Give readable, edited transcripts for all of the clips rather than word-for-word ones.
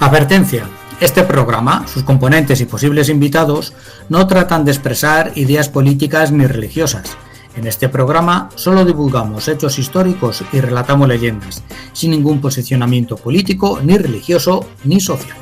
Advertencia. Este programa, sus componentes y posibles invitados no tratan de expresar ideas políticas ni religiosas. En este programa solo divulgamos hechos históricos y relatamos leyendas, sin ningún posicionamiento político, ni religioso, ni social.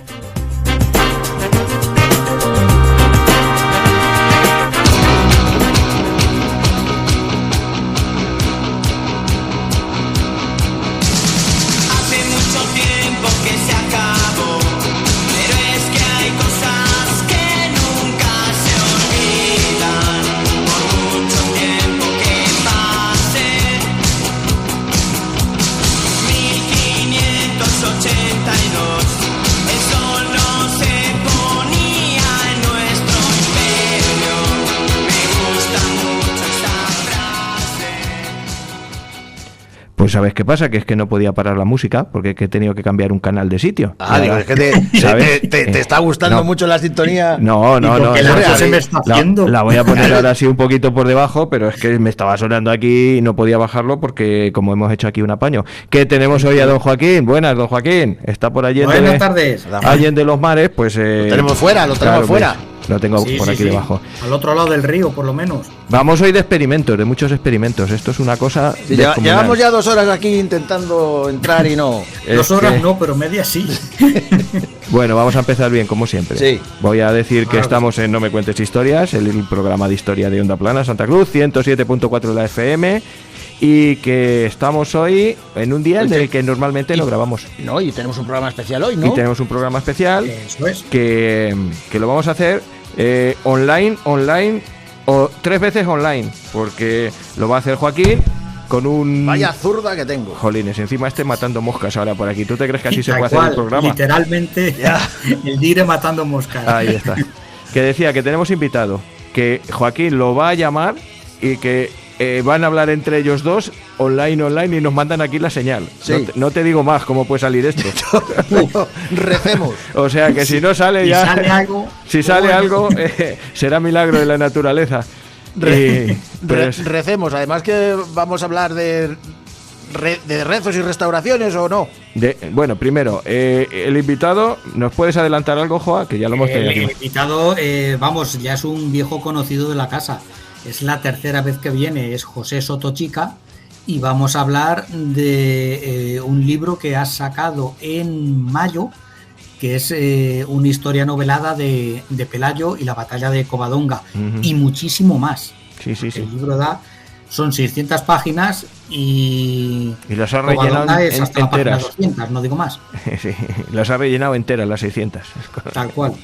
Pues ¿sabes qué pasa? Que es que no podía parar la música porque he tenido que cambiar un canal de sitio. Digo, es que te está gustando mucho la sintonía. No. Se me está haciendo. La voy a poner ahora así un poquito por debajo, pero es que me estaba sonando aquí y no podía bajarlo porque como hemos hecho aquí un apaño. ¿Qué tenemos hoy a don Joaquín? Buenas, don Joaquín. Está por allí. Buenas tardes. Allende los mares, pues... Lo tenemos fuera. Lo tengo por aquí debajo. Al otro lado del río, por lo menos. Vamos hoy de experimentos, de muchos experimentos. Esto es una cosa... Sí, llevamos ya 2 horas aquí intentando entrar y no. 2 horas no, pero media sí. Bueno, vamos a empezar bien, como siempre. Sí. Voy a decir que estamos en No Me Cuentes Historias, el programa de historia de Onda Plana, Santa Cruz, 107.4 de la FM. Y que estamos hoy en un día en el que normalmente no grabamos. No, y tenemos un programa especial hoy, ¿no? Y tenemos un programa especial. Eso es. Que lo vamos a hacer online o 3 veces online, porque lo va a hacer Joaquín con un... Vaya zurda que tengo. Jolines, encima matando moscas ahora por aquí. ¿Tú te crees que así se puede hacer el programa? Literalmente, el dire matando moscas. Ahí está. Que decía que tenemos invitado, que Joaquín lo va a llamar y que van a hablar entre ellos dos online y nos mandan aquí la señal. Sí. No te digo más cómo puede salir esto. Recemos. O sea que si no sale ya... Si sale algo, será milagro de la naturaleza. Recemos. Además que vamos a hablar de rezos y restauraciones, ¿o no? Bueno, primero, el invitado, ¿nos puedes adelantar algo, Joa? Que ya lo hemos tenido aquí. El invitado, ya es un viejo conocido de la casa. Es la tercera vez que viene, es José Sotochica, y vamos a hablar de un libro que ha sacado en mayo, que es una historia novelada de Pelayo y la batalla de Covadonga, y muchísimo más. Sí. El libro son 600 páginas y las ha rellenado es hasta enteras. La página 200, no digo más. Sí, las ha rellenado enteras las 600. Tal cual.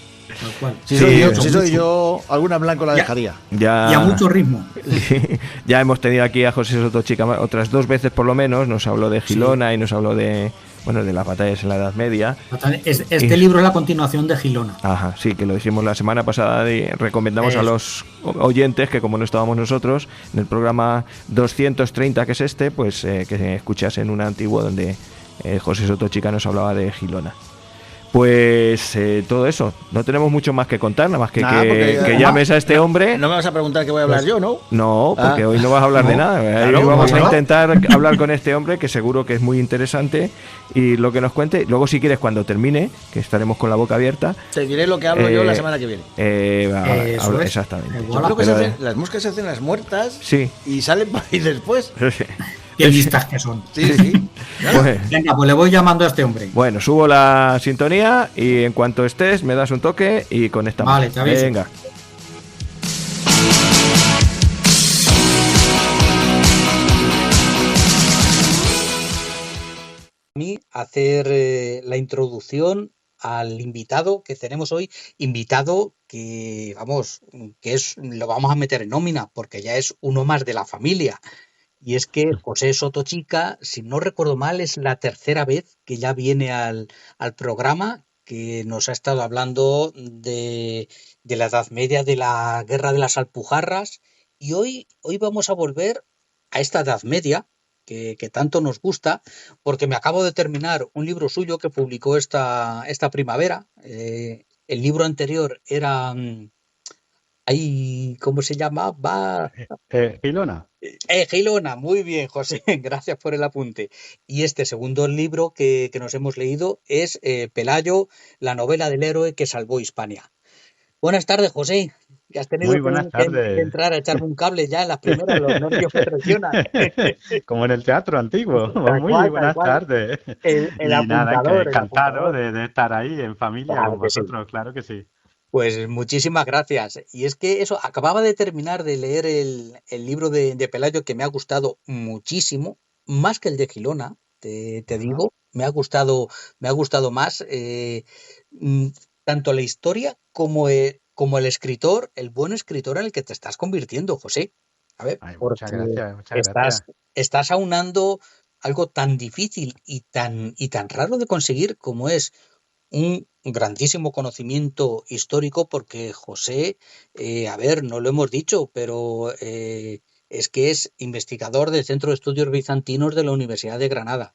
Si soy yo, alguna en blanco la dejaría. Y a mucho ritmo. Ya hemos tenido aquí a José Sotochica otras 2 veces por lo menos. Nos habló de Gilona y nos habló de las batallas en la Edad Media. Este libro es la continuación de Gilona. Ajá, sí, que lo hicimos la semana pasada y recomendamos a los oyentes que, como no estábamos nosotros, en el programa 230, que es este, pues que escuchasen un antiguo donde José Sotochica nos hablaba de Gilona. Pues todo eso, no tenemos mucho más que contar, nada más que llames a este hombre. No me vas a preguntar qué voy a hablar yo, ¿no? No, porque hoy no vas a hablar de nada. Hoy vamos a intentar hablar con este hombre, que seguro que es muy interesante, y lo que nos cuente. Luego, si quieres, cuando termine, que estaremos con la boca abierta, te diré lo que hablo yo la semana que viene. Exactamente. Yo creo que las moscas se hacen las muertas, sí, y salen por ahí después. Qué listas que son. Sí. Venga, pues le voy llamando a este hombre. Bueno, subo la sintonía y en cuanto estés me das un toque y conectamos. Vale, te aviso. Venga. A mí hacer la introducción al invitado que tenemos hoy, invitado que lo vamos a meter en nómina porque ya es uno más de la familia. Y es que José Sotochica, si no recuerdo mal, es la tercera vez que ya viene al programa, que nos ha estado hablando de la Edad Media, de la Guerra de las Alpujarras, y hoy vamos a volver a esta Edad Media que tanto nos gusta, porque me acabo de terminar un libro suyo que publicó esta primavera. El libro anterior era Ay, ¿cómo se llama? Gilona. Gilona, muy bien, José, gracias por el apunte. Y este segundo libro que nos hemos leído es Pelayo, la novela del héroe que salvó Hispania. Buenas tardes, José. Que has tenido Muy buenas que tardes. entrar a echarme un cable ya en las primeras, los nervios me traicionan. Como en el teatro antiguo. Tal Muy cual, tal buenas cual. tardes. El Y nada, que apuntador, el encantado apuntador. de estar ahí en familia Claro con que sí. vosotros, claro que sí. Pues muchísimas gracias. Y es que eso, acababa de terminar de leer el libro de Pelayo que me ha gustado muchísimo, más que el de Gilona, te Ajá. digo, me ha gustado más mm, tanto la historia como el escritor, el buen escritor en el que te estás convirtiendo, José. A ver, Ay, muchas porque gracias, muchas estás, gracias. estás aunando algo tan difícil y tan raro de conseguir como es un grandísimo conocimiento histórico porque José, a ver, no lo hemos dicho, pero es que es investigador del Centro de Estudios Bizantinos de la Universidad de Granada,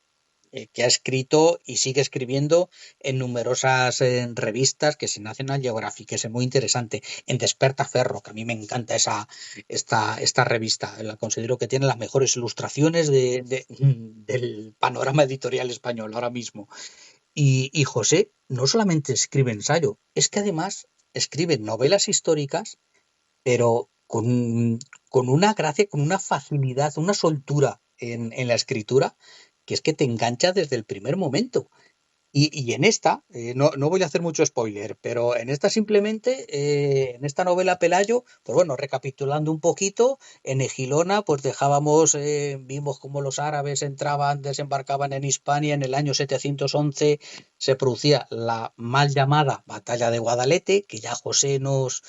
que ha escrito y sigue escribiendo en numerosas revistas, que es en National Geographic, que es muy interesante, en Despertaferro, que a mí me encanta esta revista, la considero que tiene las mejores ilustraciones del panorama editorial español ahora mismo. Y José no solamente escribe ensayo, es que además escribe novelas históricas, pero con una gracia, con una facilidad, una soltura en la escritura, que es que te engancha desde el primer momento. Y en esta, no voy a hacer mucho spoiler, pero en esta simplemente, en esta novela Pelayo, pues bueno, recapitulando un poquito, en Egilona, pues vimos cómo los árabes entraban, desembarcaban en Hispania en el año 711, se producía la mal llamada Batalla de Guadalete, que ya José nos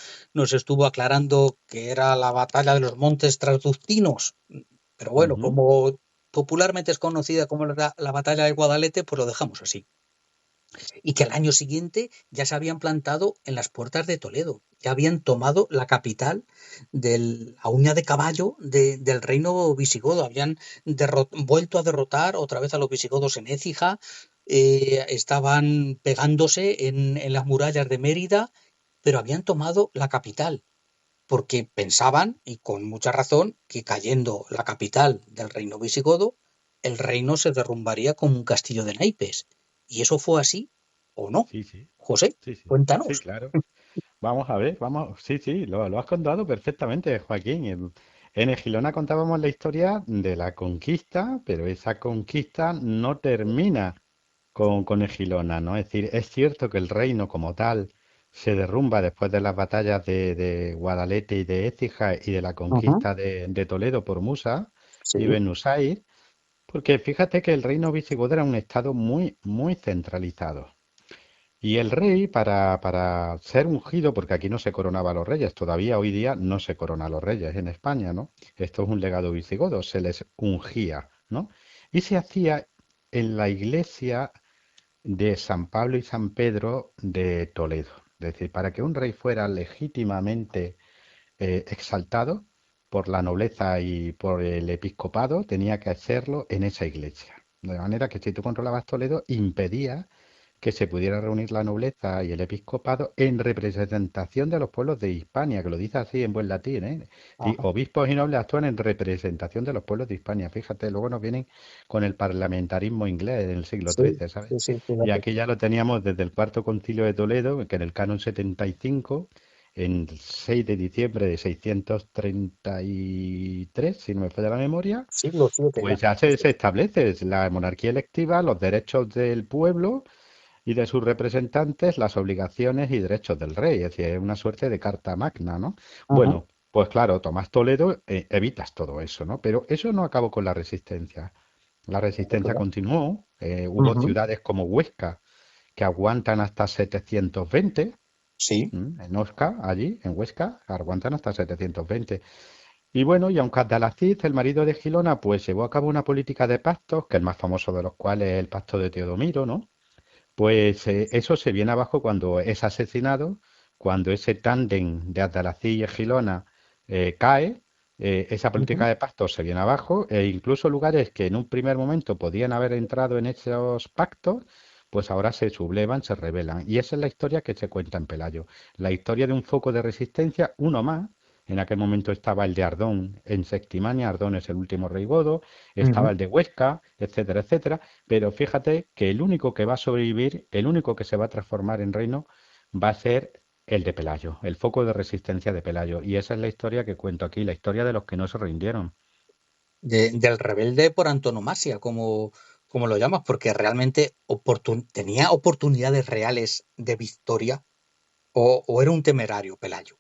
estuvo aclarando que era la batalla de los Montes Transductinos, pero bueno, Ujú. como popularmente es conocida como la Batalla de Guadalete, pues lo dejamos así y que al año siguiente ya se habían plantado en las puertas de Toledo, ya habían tomado la capital a uña de caballo del reino visigodo, habían vuelto a derrotar otra vez a los visigodos en Écija, estaban pegándose en las murallas de Mérida, pero habían tomado la capital porque pensaban, y con mucha razón, que cayendo la capital del reino visigodo, el reino se derrumbaría como un castillo de naipes. ¿Y eso fue así o no? Sí, sí, José, sí, sí, sí, cuéntanos. claro. Vamos a ver, vamos, sí, sí, lo has contado perfectamente, Joaquín. En el Gilona contábamos la historia de la conquista, pero esa conquista no termina con el Gilona, ¿no? Es decir, es cierto que el reino como tal se derrumba después de las batallas de Guadalete y de Écija y de la Ujú. conquista de Toledo por Musa y Sí. Ben Nusair, porque fíjate que el reino visigodo era un estado muy, muy centralizado. Y el rey, para ser ungido, porque aquí no se coronaba a los reyes, todavía hoy día no se corona a los reyes en España, ¿no? Esto es un legado visigodo, se les ungía, ¿no? Y se hacía en la iglesia de San Pablo y San Pedro de Toledo. Es decir, para que un rey fuera legítimamente exaltado por la nobleza y por el episcopado, tenía que hacerlo en esa iglesia. De manera que si tú controlabas Toledo, impedía que se pudiera reunir la nobleza y el episcopado en representación de los pueblos de Hispania, que lo dice así en buen latín, ¿eh? Sí, Ajá. obispos y nobles actúan en representación de los pueblos de Hispania. Fíjate, luego nos vienen con el parlamentarismo inglés en el siglo Sí, XIII, ¿sabes? sí, sí, Y fíjate. aquí ya lo teníamos desde el Cuarto Concilio de Toledo, que en el Canon 75, en el 6 de diciembre de 633, si no me falla la memoria, Siglo VII ya. pues ya se establece la monarquía electiva, los derechos del pueblo y de sus representantes, las obligaciones y derechos del rey. Es decir, es una suerte de carta magna, ¿no? Ujú. Bueno, pues claro, Tomás Toledo evitas todo eso, ¿no? Pero eso no acabó con la resistencia. La resistencia Claro. continuó. Hubo Ujú. ciudades como Huesca que aguantan hasta 720. Sí. En Osca, allí, en Huesca, aguantan hasta 720. Y bueno, y aunque Abdalaziz, el marido de Gilona, pues llevó a cabo una política de pactos, que el más famoso de los cuales es el pacto de Teodomiro, ¿no? Pues eso se viene abajo cuando es asesinado, cuando ese tándem de Abdalaziz y Gilona cae, esa Ujú. política de pactos se viene abajo, e incluso lugares que en un primer momento podían haber entrado en esos pactos, pues ahora se sublevan, se rebelan. Y esa es la historia que se cuenta en Pelayo. La historia de un foco de resistencia, uno más. En aquel momento estaba el de Ardón en Septimania, Ardón es el último rey godo, estaba Ujú. el de Huesca, etcétera, etcétera. Pero fíjate que el único que va a sobrevivir, el único que se va a transformar en reino, va a ser el de Pelayo, el foco de resistencia de Pelayo. Y esa es la historia que cuento aquí, la historia de los que no se rindieron. Del rebelde por antonomasia, como lo llamas, porque realmente tenía oportunidades reales de victoria o era un temerario, Pelayo.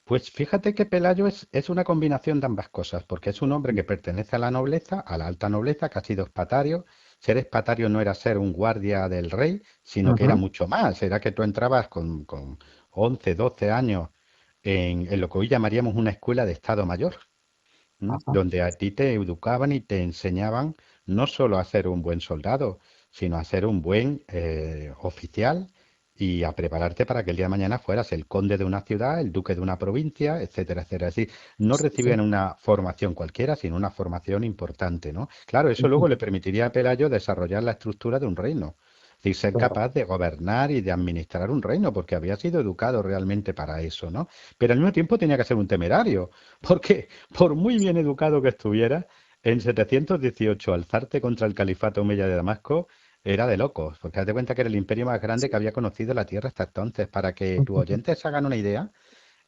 Pues fíjate que Pelayo es una combinación de ambas cosas, porque es un hombre Mm. que pertenece a la nobleza, a la alta nobleza, que ha sido espatario. Ser espatario no era ser un guardia del rey, sino que era Ujú. mucho más. Era que tú entrabas con 11, 12 años en lo que hoy llamaríamos una escuela de Estado Mayor. Ajá. Donde a ti te educaban y te enseñaban no solo a ser un buen soldado, sino a ser un buen oficial y a prepararte para que el día de mañana fueras el conde de una ciudad, el duque de una provincia, etcétera, etcétera. Así, no Sí, sí. recibían una formación cualquiera, sino una formación importante, ¿no? Claro, eso luego le Ujú. permitiría a Pelayo desarrollar la estructura de un reino. Es decir, ser Claro. capaz de gobernar y de administrar un reino, porque había sido educado realmente para eso, ¿no? Pero al mismo tiempo tenía que ser un temerario, porque por muy bien educado que estuviera, en 718 alzarte contra el califato omeya de Damasco era de locos, porque haz de cuenta que era el imperio más grande que había conocido la tierra hasta entonces. Para que tus Ujú. oyentes se hagan una idea,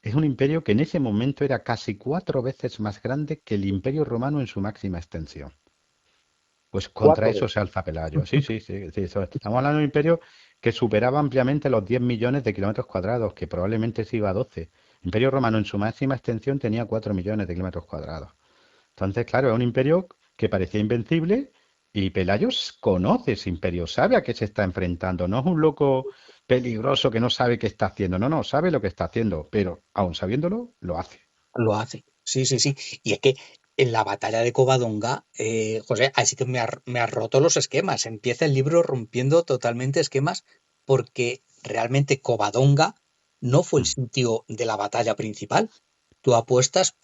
es un imperio que en ese momento era casi 4 veces más grande que el imperio romano en su máxima extensión. Pues contra Cuatro eso veces. se alza Pelayo. Sí, sí, sí, sí, estamos hablando de un imperio que superaba ampliamente los 10 millones de kilómetros cuadrados, que probablemente se iba a 12. El imperio romano en su máxima extensión tenía 4 millones de kilómetros cuadrados. Entonces, claro, es un imperio que parecía invencible y Pelayos conoce ese imperio, sabe a qué se está enfrentando. No es un loco peligroso que no sabe qué está haciendo. No, no, sabe lo que está haciendo, pero aun sabiéndolo, lo hace. Lo hace. Sí, sí, sí. Y es que en la batalla de Covadonga, José, así que me ha roto los esquemas. Empieza el libro rompiendo totalmente esquemas porque realmente Covadonga no fue el Mm. sitio de la batalla principal. Tú apuestas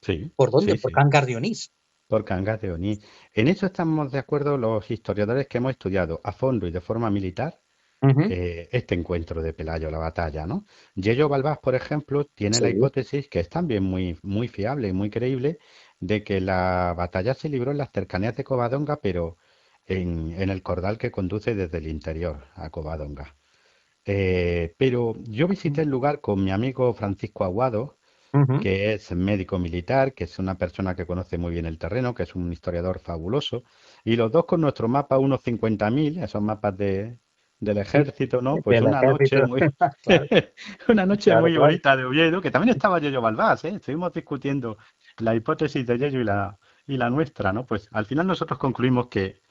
Sí, ¿por dónde? sí, Por sí. Cangas de Onís. Por Cangas de Onís. En eso estamos de acuerdo los historiadores que hemos estudiado a fondo y de forma militar Ujú. este encuentro de Pelayo, la batalla, ¿no? Yello Balbás, por ejemplo, tiene Sí. la hipótesis, que es también muy, muy fiable y muy creíble, de que la batalla se libró en las cercanías de Covadonga, pero en el cordal que conduce desde el interior a Covadonga. Pero yo visité el lugar con mi amigo Francisco Aguado, Ujú. que es médico militar, que es una persona que conoce muy bien el terreno, que es un historiador fabuloso, y los dos con nuestro mapa unos 50.000, esos mapas del Sí, ejército, ¿no? Pues del una noche ejército. muy, Claro, una noche claro, muy claro. bonita de Oviedo, que también estaba Yello Balbás, ¿eh? Estuvimos discutiendo la hipótesis de Yello y la nuestra, ¿no? Pues al final nosotros concluimos que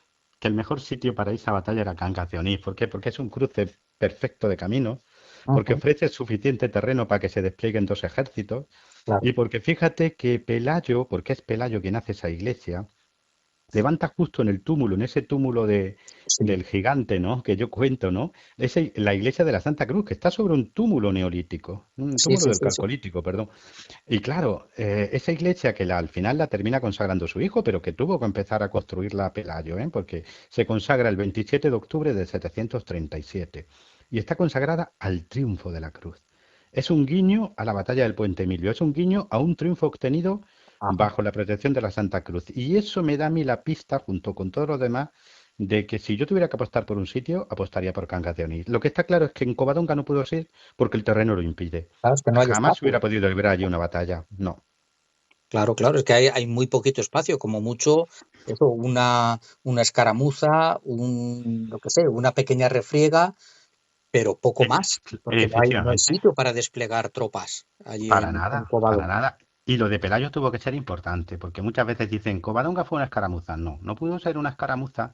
el mejor sitio para esa batalla era Cangas de Onís. ¿Por qué? Porque es un cruce perfecto de caminos, porque Ujú. ofrece suficiente terreno para que se desplieguen dos ejércitos, Claro. y porque fíjate que Pelayo, porque es Pelayo quien hace esa iglesia, levanta justo en el túmulo, en ese túmulo Sí, del gigante, ¿no? Que yo cuento, ¿no? La iglesia de la Santa Cruz, que está sobre un túmulo neolítico, un sí, túmulo sí, del sí, sí. Calcolítico, perdón. Y claro, esa iglesia que al final la termina consagrando su hijo, pero que tuvo que empezar a construirla Pelayo, ¿eh? Porque se consagra el 27 de octubre de 737 y está consagrada al triunfo de la cruz. Es un guiño a la batalla del Puente Emilio, es un guiño a un triunfo obtenido Ajá. bajo la protección de la Santa Cruz. Y eso me da a mí la pista, junto con todos los demás, de que si yo tuviera que apostar por un sitio, apostaría por Cangas de Onís. Lo que está claro es que en Covadonga no pudo ser porque el terreno lo impide. Claro, es que no hay Jamás espacio. hubiera podido librar allí una batalla. No. Claro, claro, es que hay muy poquito espacio, como mucho, eso, una escaramuza, lo que sé, una pequeña refriega, pero poco más, porque no hay Efectivamente. sitio para desplegar tropas allí Para en nada, para Covadonga. nada. Y lo de Pelayo tuvo que ser importante, porque muchas veces dicen, Covadonga fue una escaramuza. No, no pudo ser una escaramuza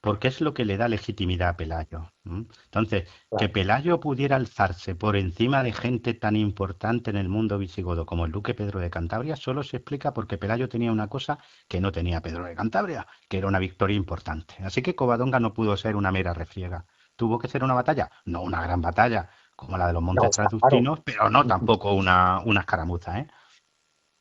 porque es lo que le da legitimidad a Pelayo. ¿M? Entonces, que Claro, Pelayo pudiera alzarse por encima de gente tan importante en el mundo visigodo como el duque Pedro de Cantabria, solo se explica porque Pelayo tenía una cosa que no tenía Pedro de Cantabria, que era una victoria importante. Así que Covadonga no pudo ser una mera refriega. ¿Tuvo que ser una batalla? No una gran batalla, como la de los no, Montes está claro. Tradustinos, pero no tampoco una escaramuza, ¿eh?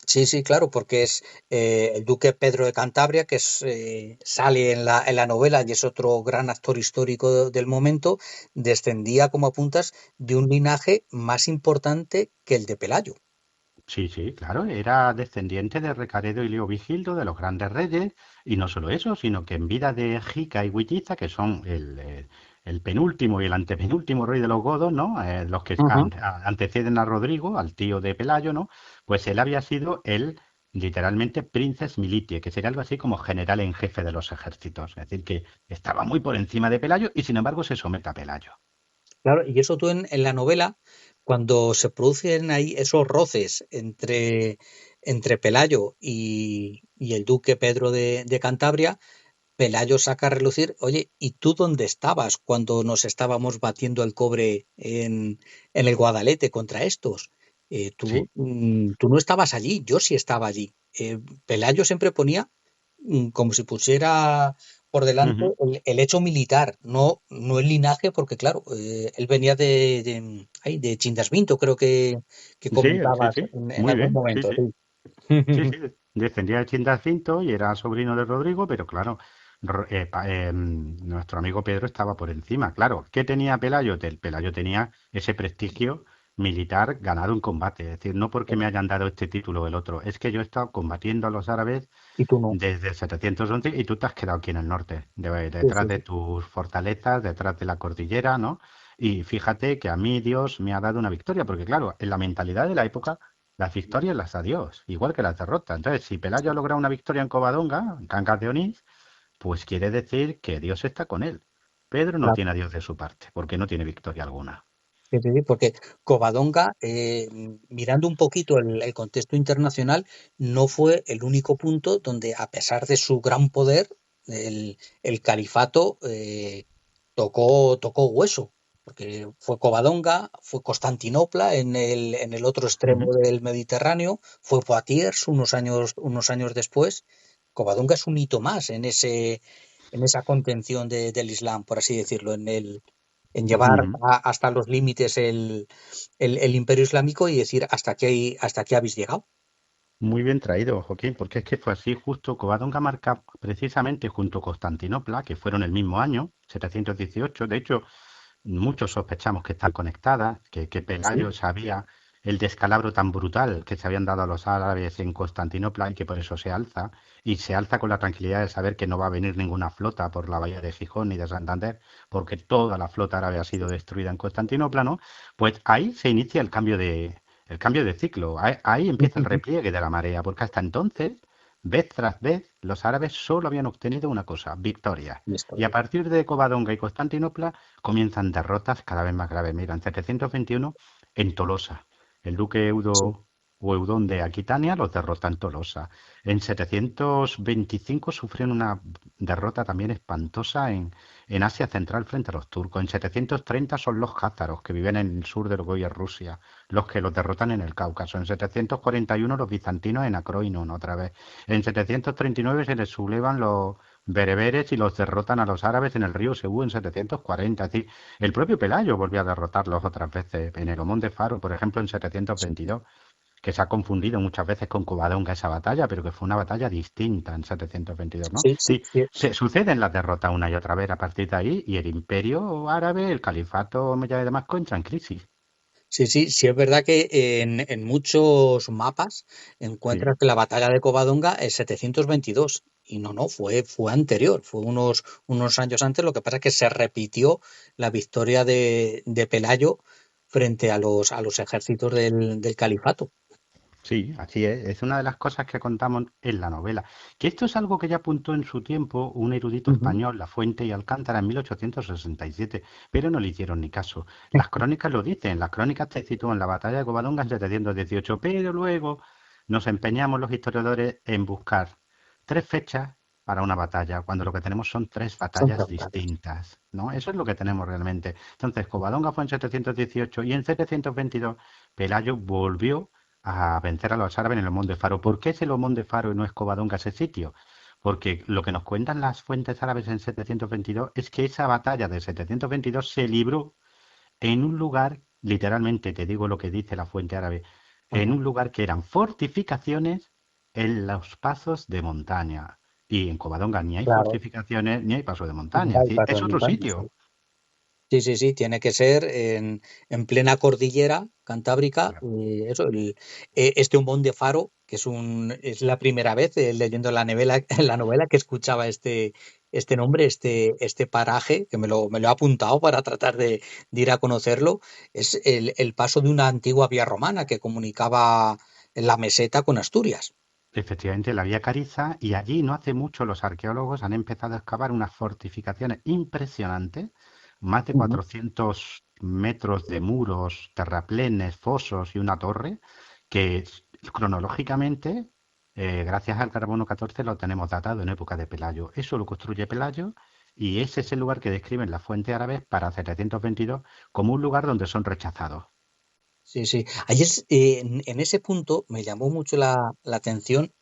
Sí, sí, claro, porque es el duque Pedro de Cantabria, que sale en la novela y es otro gran actor histórico del momento, descendía, como apuntas, de un linaje más importante que el de Pelayo. Sí, sí, claro, era descendiente de Recaredo y Leovigildo, de los grandes reyes, y no solo eso, sino que en vida de Jica y Huilliza, que son el penúltimo y el antepenúltimo rey de los godos, ¿no? Los que Ujú. anteceden a Rodrigo, al tío de Pelayo, ¿no? Pues él había sido literalmente princeps militie, que sería algo así como general en jefe de los ejércitos, es decir, que estaba muy por encima de Pelayo y sin embargo se somete a Pelayo. Claro, y eso tú en la novela, cuando se producen ahí esos roces entre Pelayo y el duque Pedro de Cantabria, Pelayo saca a relucir, oye, ¿y tú dónde estabas cuando nos estábamos batiendo el cobre en el Guadalete contra estos? Sí. Tú no estabas allí, yo sí estaba allí. Pelayo siempre ponía como si pusiera por delante Ujú. el hecho militar, no el linaje, porque claro, él venía de Chindasvinto, creo que Sí, sí, comentabas sí, en muy algún bien, sí, momento, sí. sí. Sí, sí, descendía de Chindascinto y era sobrino de Rodrigo, pero claro, nuestro amigo Pedro estaba por encima. Claro, ¿qué tenía Pelayo? Pelayo tenía ese prestigio militar ganado en combate. Es decir, no porque me hayan dado este título o el otro, es que yo he estado combatiendo a los árabes Y tú no. desde el 711 y tú te has quedado aquí en el norte, Sí, detrás sí, de sí. tus fortalezas, detrás de la cordillera, ¿no? Y fíjate que a mí Dios me ha dado una victoria, porque claro, en la mentalidad de la época, las victorias las da Dios, igual que las derrotas. Entonces, si Pelayo ha logrado una victoria en Covadonga, en Cangas de Onís, pues quiere decir que Dios está con él. Pedro no tiene a Dios de su parte, porque no tiene victoria alguna. Sí, sí, sí, porque Covadonga, mirando un poquito el contexto internacional, no fue el único punto donde, a pesar de su gran poder, el califato tocó hueso, porque fue Covadonga, fue Constantinopla en el otro Ujú. extremo del Mediterráneo, fue Poitiers unos años después. Covadonga es un hito más en esa contención del Islam, por así decirlo, en llevar Ujú. hasta los límites el imperio islámico y decir hasta aquí habéis llegado. Muy bien traído, Joaquín, porque es que fue así justo. Covadonga marca precisamente junto a Constantinopla, que fueron el mismo año, 718. De hecho, muchos sospechamos que están conectadas, que Sí, Pelayo sabía el descalabro tan brutal que se habían dado a los árabes en Constantinopla y que por eso se alza, y se alza con la tranquilidad de saber que no va a venir ninguna flota por la bahía de Gijón ni de Santander, porque toda la flota árabe ha sido destruida en Constantinopla, ¿no? Pues ahí se inicia el cambio de ciclo, ahí empieza el repliegue de la marea, porque hasta entonces, vez tras vez, los árabes solo habían obtenido una cosa, victoria. Y a listo. partir de Covadonga y Constantinopla, comienzan derrotas cada vez más graves. Mira, en 721 en Tolosa, el duque Sí, o Eudón de Aquitania los derrota en Tolosa. En 725 sufren una derrota también espantosa en Asia Central frente a los turcos. En 730 son los jázaros que viven en el sur de lo que hoy es Rusia, los que los derrotan en el Cáucaso. En 741 los bizantinos en Acroinon otra vez. En 739 se les sublevan los bereberes y los derrotan a los árabes en el río Sebú en 740. Es decir, el propio Pelayo volvió a derrotarlos otras veces en el Omón de Faro, por ejemplo, en sí, 722, que se ha confundido muchas veces con Covadonga esa batalla, pero que fue una batalla distinta en 722, ¿no? sí, sí, Sí, sí. se suceden las derrotas una y otra vez a partir de ahí y el imperio árabe, el califato media de Damasco entra en crisis. Sí, sí, sí, es verdad que en muchos mapas Sí. encuentras que la batalla de Covadonga es 722 y no, fue anterior, fue unos años antes. Lo que pasa es que se repitió la victoria de Pelayo frente a los ejércitos del califato. Sí, así es una de las cosas que contamos en la novela. Que esto es algo que ya apuntó en su tiempo un erudito Ujú. español, Lafuente y Alcántara, en 1867, pero no le hicieron ni caso. Las crónicas lo dicen, las crónicas te sitúan la batalla de Covadonga en 718, pero luego nos empeñamos los historiadores en buscar tres fechas para una batalla, cuando lo que tenemos son tres Son batallas frontales. distintas, ¿no? Eso es lo que tenemos realmente. Entonces, Covadonga fue en 718 y en 722 Pelayo volvió a vencer a los árabes en el Monte Faro. ¿Por qué es el Monte Faro y no es Covadonga ese sitio? Porque lo que nos cuentan las fuentes árabes en 722 es que esa batalla de 722 se libró en un lugar, literalmente te digo lo que dice la fuente árabe, en Ajá. un lugar que eran fortificaciones en los pasos de montaña. Y en Covadonga ni hay Claro, fortificaciones ni hay paso de montaña. Es va y decir, paso es de otro montaña, sí. sitio. Sí, sí, sí, tiene que ser en plena cordillera cantábrica. Claro. Eso, este Humbón de Faro, que es la primera vez leyendo la novela, la novela que escuchaba este nombre, este paraje, que me lo he apuntado para tratar de ir a conocerlo. Es el paso de una antigua vía romana que comunicaba la meseta con Asturias. Efectivamente, la vía Cariza, y allí no hace mucho los arqueólogos han empezado a excavar unas fortificaciones impresionantes, más de Ujú. 400 metros de muros, terraplenes, fosos y una torre, que cronológicamente, gracias al carbono 14, lo tenemos datado en época de Pelayo. Eso lo construye Pelayo y ese es el lugar que describen las fuentes árabes para 722 como un lugar donde son rechazados. Sí, sí. Ahí en ese punto me llamó mucho la atención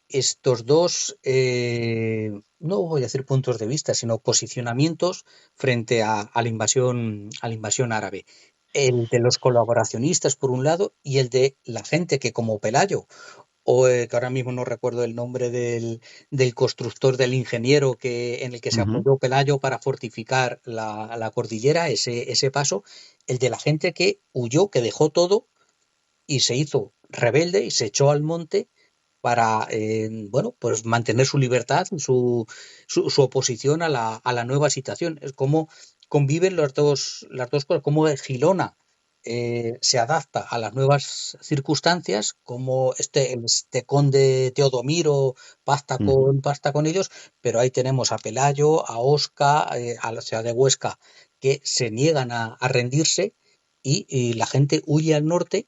estos dos, no voy a decir puntos de vista, sino posicionamientos frente a la invasión árabe. El de los colaboracionistas, por un lado, y el de la gente que, como Pelayo, o que ahora mismo no recuerdo el nombre del constructor, del ingeniero en el que se Ujú. apoyó Pelayo para fortificar la cordillera, ese paso, el de la gente que huyó, que dejó todo y se hizo rebelde y se echó al monte para bueno, pues mantener su libertad, su oposición a la nueva situación. Es como conviven las dos cosas, como Girona se adapta a las nuevas circunstancias, como este conde Teodomiro Ujú. pacta con ellos, pero ahí tenemos a Pelayo, a Osca, a la ciudad de Huesca, que se niegan a rendirse y la gente huye al norte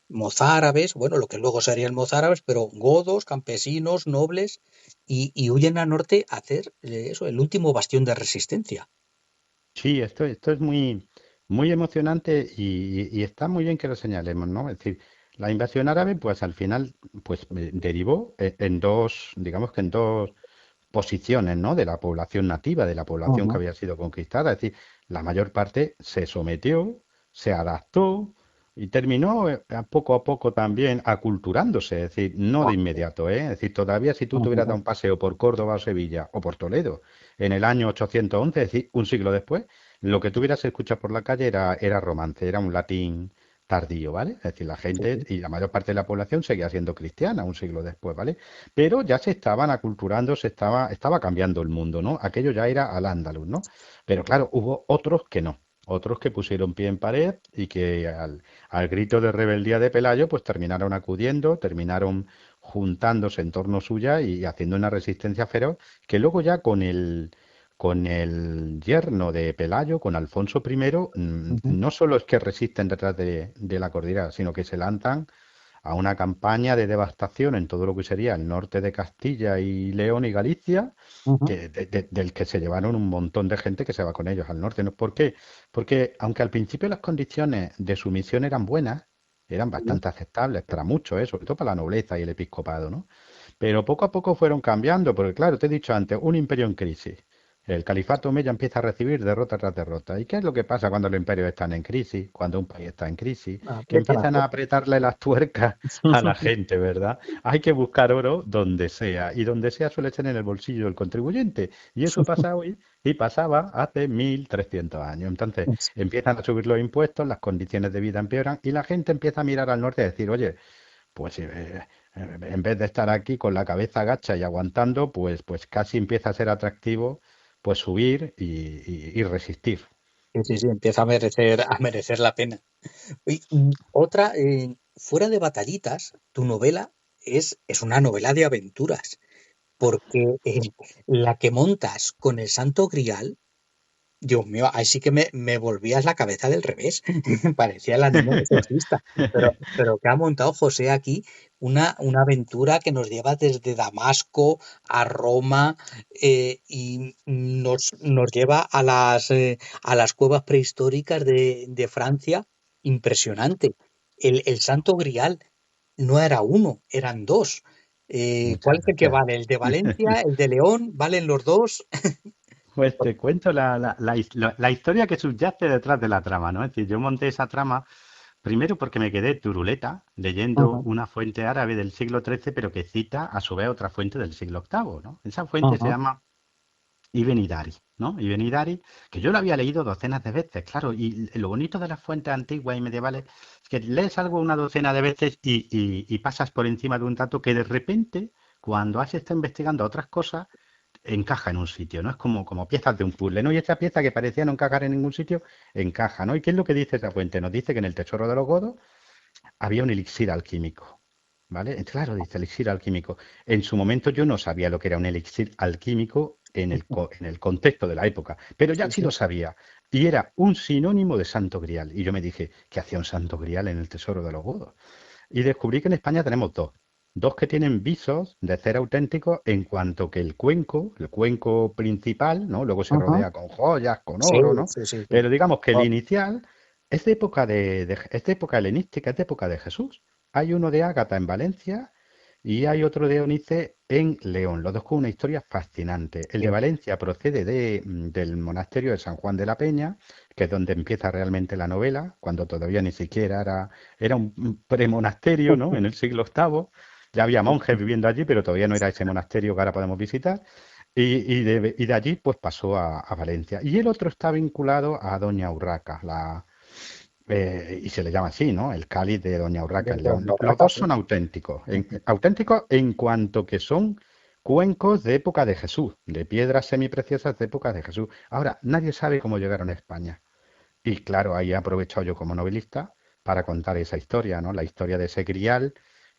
mozárabes, bueno, lo que luego serían mozárabes, pero godos, campesinos, nobles, y huyen al norte a hacer eso, el último bastión de resistencia. Sí, esto es muy, muy emocionante y está muy bien que lo señalemos, ¿no? Es decir, la invasión árabe, pues al final, pues derivó en dos, digamos que en dos posiciones, ¿no? De la población nativa, de la población que Ujú, había sido conquistada. Es decir, la mayor parte se sometió, se adaptó y terminó a poco también aculturándose, es decir, no de inmediato, ¿eh? Es decir, todavía si tú te hubieras ujú. dado un paseo por Córdoba o Sevilla o por Toledo en el año 811, es decir, un siglo después, lo que tú hubieras escuchado por la calle era romance, era un latín tardío, ¿vale? Es decir, la Sí, gente sí. y la mayor parte de la población seguía siendo cristiana un siglo después, ¿vale? Pero ya se estaban aculturando, estaba cambiando el mundo, ¿no? Aquello ya era al andaluz, ¿no? Pero claro, hubo otros que no, otros que pusieron pie en pared y que al grito de rebeldía de Pelayo, pues terminaron acudiendo, terminaron juntándose en torno suya y haciendo una resistencia feroz, que luego ya con el yerno de Pelayo, con Alfonso I, Ujú, no solo es que resisten detrás de la cordillera, sino que se lanzan a una campaña de devastación en todo lo que sería el norte de Castilla y León y Galicia, ujú. del que se llevaron un montón de gente que se va con ellos al norte. ¿No? ¿Por qué? Porque aunque al principio las condiciones de sumisión eran buenas, eran Sí. bastante aceptables para muchos, sobre todo para la nobleza y el episcopado, ¿no? Pero poco a poco fueron cambiando, porque claro, te he dicho antes, un imperio en crisis. El califato omeya empieza a recibir derrota tras derrota. ¿Y qué es lo que pasa cuando los imperios están en crisis, cuando un país está en crisis? Que Aprietan las empiezan a tuercas. apretarle las tuercas a la gente, ¿verdad? Hay que buscar oro donde sea, y donde sea suele ser en el bolsillo del contribuyente. Y eso pasa hoy y pasaba hace 1300 años. Entonces empiezan a subir los impuestos, las condiciones de vida empeoran y la gente empieza a mirar al norte y a decir, oye, pues en vez de estar aquí con la cabeza agacha y aguantando, pues casi empieza a ser atractivo pues subir y resistir. Sí, sí, sí, empieza a merecer la pena. Oye, otra, fuera de batallitas, tu novela es una novela de aventuras, porque la que montas con el Santo Grial. Dios mío, ahí sí que me volvías la cabeza del revés. Parecía la niña exorcista. Pero que ha montado José aquí una aventura que nos lleva desde Damasco a Roma y nos lleva a las cuevas prehistóricas de Francia. Impresionante. El Santo Grial no era uno, eran dos. ¿Cuál es el que Muchas. vale? ¿El de Valencia? ¿El de León? ¿Valen los dos? Pues te cuento la historia que subyace detrás de la trama, ¿no? Es decir, yo monté esa trama Primero porque me quedé turuleta leyendo Ajá, una fuente árabe del siglo XIII, pero que cita a su vez otra fuente del siglo VIII, ¿no? Esa fuente se ajá, llama Ibn Hidari, ¿no? Ibn Hidari, que yo lo había leído docenas de veces, claro, y lo bonito de las fuentes antiguas y medievales es que lees algo una docena de veces y pasas por encima de un dato que de repente, cuando has estado investigando otras cosas, encaja en un sitio, ¿no? Es como piezas de un puzzle, ¿no? Y esta pieza que parecía no encajar en ningún sitio, encaja, ¿no? ¿Y qué es lo que dice esa fuente? Nos dice que en el Tesoro de los Godos había un elixir alquímico, ¿vale? Claro, dice elixir alquímico. En su momento yo no sabía lo que era un elixir alquímico en el contexto de la época, pero ya sí, sí sí. lo sabía. Y era un sinónimo de Santo Grial. Y yo me dije, ¿qué hacía un Santo Grial en el Tesoro de los Godos? Y descubrí que en España tenemos dos. Dos que tienen visos de ser auténticos en cuanto que el cuenco principal, ¿no? Luego se Ajá, rodea con joyas, con sí, oro, ¿no? sí, sí, sí. Pero digamos que el Oh, inicial es de época es de época helenística, es de época de Jesús. Hay uno de Ágata en Valencia y hay otro de Eunice en León. Los dos con una historia fascinante. El de sí. Valencia procede del monasterio de San Juan de la Peña, que es donde empieza realmente la novela, cuando todavía ni siquiera era un premonasterio, ¿no? En el siglo VIII. Ya había monjes viviendo allí, pero todavía no era ese monasterio que ahora podemos visitar. Y de allí pues pasó a Valencia. Y el otro está vinculado a Doña Urraca, y se le llama así, ¿no? El cáliz de Doña Urraca en Desde León. Los Borraca, dos sí. son auténticos, auténticos en cuanto que son cuencos de época de Jesús, de piedras semipreciosas de época de Jesús. Ahora, nadie sabe cómo llegaron a España. Y claro, ahí he aprovechado yo como novelista para contar esa historia, ¿no? La historia de ese grial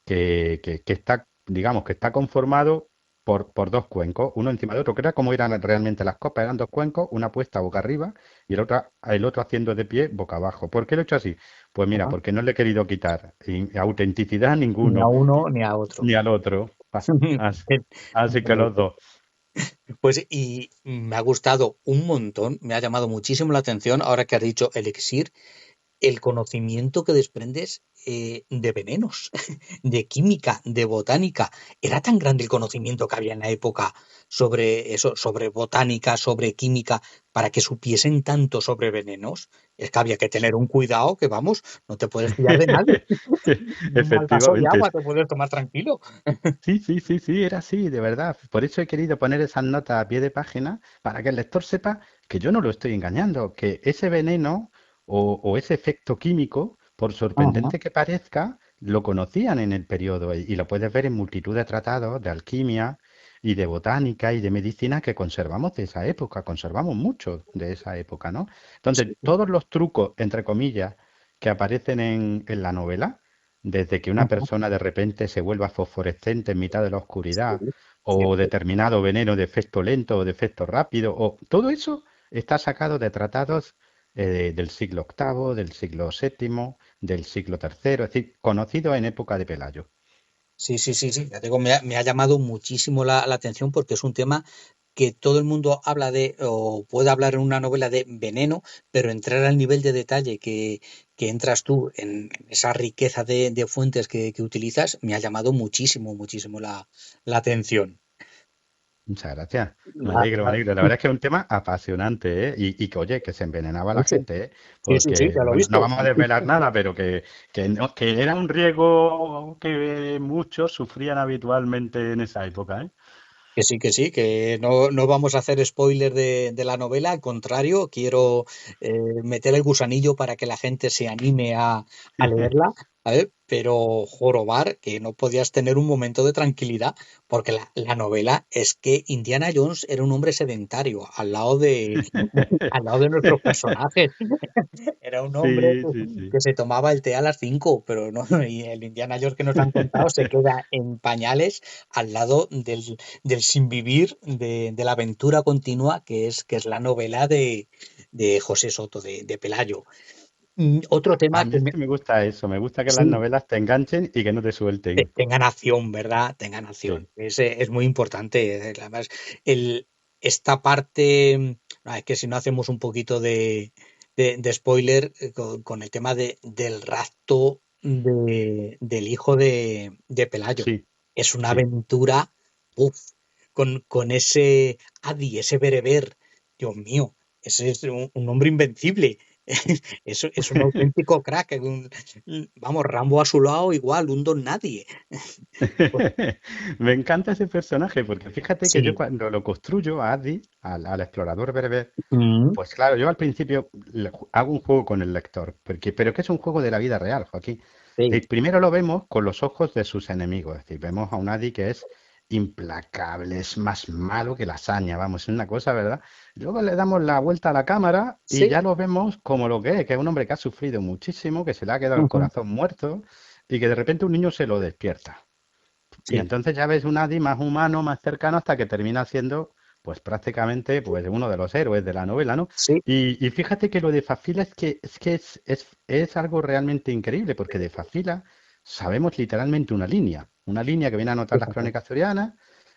que está, digamos, que está conformado por dos cuencos, uno encima de otro, que era como eran realmente las copas, eran dos cuencos, una puesta boca arriba y el otro haciendo de pie boca abajo. ¿Por qué lo he hecho así? Pues mira, Ajá. porque no le he querido quitar autenticidad a Ni a ninguno, uno ni a otro. ni al otro. Así que los dos. Pues y me ha gustado un montón, me ha llamado muchísimo la atención ahora que has dicho elixir, el conocimiento que desprendes de venenos, de química, de botánica. Era tan grande el conocimiento que había en la época sobre eso, sobre botánica, sobre química, para que supiesen tanto sobre venenos. Es que había que tener un cuidado que, vamos, no te puedes fiar de nadie. Ni un mal vaso de Efectivamente. agua te puedes tomar tranquilo. Sí, sí, sí, sí, era así, de verdad. Por eso he querido poner esas notas a pie de página para que el lector sepa que yo no lo estoy engañando, que ese veneno o ese efecto químico, por Ajá. sorprendente que parezca, lo conocían en el periodo y lo puedes ver en multitud de tratados de alquimia y de botánica y de medicina que conservamos de esa época, conservamos mucho de esa época, ¿no? Entonces, Sí, todos los trucos, entre comillas, que aparecen en la novela desde que una ajá, persona de repente se vuelva fosforescente en mitad de la oscuridad, sí, o cierto. determinado veneno de efecto lento o de efecto rápido, o todo eso está sacado de tratados del siglo VIII, del siglo VII, del siglo III, es decir, conocido en época de Pelayo. Sí, sí, sí, sí. Ya digo, me ha llamado muchísimo la atención porque es un tema que todo el mundo habla de, o puede hablar en una novela de veneno, pero entrar al nivel de detalle que entras tú en esa riqueza de fuentes que utilizas, me ha llamado muchísimo, muchísimo la atención. Muchas gracias. Me La- alegro, me la- alegro. La verdad es que es un tema apasionante, ¿eh? Y que, oye, que se envenenaba la mucho. gente, ¿eh? Sí, sí, sí, Porque, ya lo he bueno, no visto. vamos a desvelar nada, pero que era un riesgo que muchos sufrían habitualmente en esa época, ¿eh? Que sí, que no vamos a hacer spoiler de la novela, al contrario, quiero meter el gusanillo para que la gente se anime a leerla, ¿vale? Pero jorobar que no podías tener un momento de tranquilidad, porque la novela es que Indiana Jones era un hombre sedentario al lado de nuestros personajes. Era un hombre Sí, sí, sí. que se tomaba el té a las 5, pero no, y el Indiana Jones que nos han contado se queda en pañales al lado del sinvivir de la aventura continua que es la novela de José Soto, de Pelayo. Otro A tema mí que es que me gusta eso, me gusta que las sí, novelas te enganchen y que no te suelten. tengan acción, ¿verdad? Tengan acción. Sí. Es muy importante. Además, el, esta parte, es que si no hacemos un poquito de spoiler con el tema del rapto del hijo de Pelayo. Sí, Es una sí. aventura, uf, con ese Adi, ese bereber. Dios mío, ese es un hombre invencible. Eso es un auténtico crack. Vamos, Rambo a su lado, igual, un don nadie. Pues, Me encanta ese personaje porque fíjate que yo sí. cuando lo construyo a Adi, al explorador berber, Mm, pues claro, yo al principio hago un juego con el lector, pero que es un juego de la vida real, Joaquín. sí. Primero lo vemos con los ojos de sus enemigos, es decir, vemos a un Adi que es implacable, es más malo que la saña, vamos, es una cosa, ¿verdad? Luego le damos la vuelta a la cámara y Sí. ya lo vemos como lo que es un hombre que ha sufrido muchísimo, que se le ha quedado el Ujú, corazón muerto y que de repente un niño se lo despierta. Y sí. entonces ya ves un Adi más humano, más cercano, hasta que termina siendo, pues prácticamente, pues uno de los héroes de la novela, ¿no? Sí. Y fíjate que lo de Fafila es algo realmente increíble, porque de Fafila sabemos literalmente una línea que viene a anotar las Fíjate. crónicas sorianas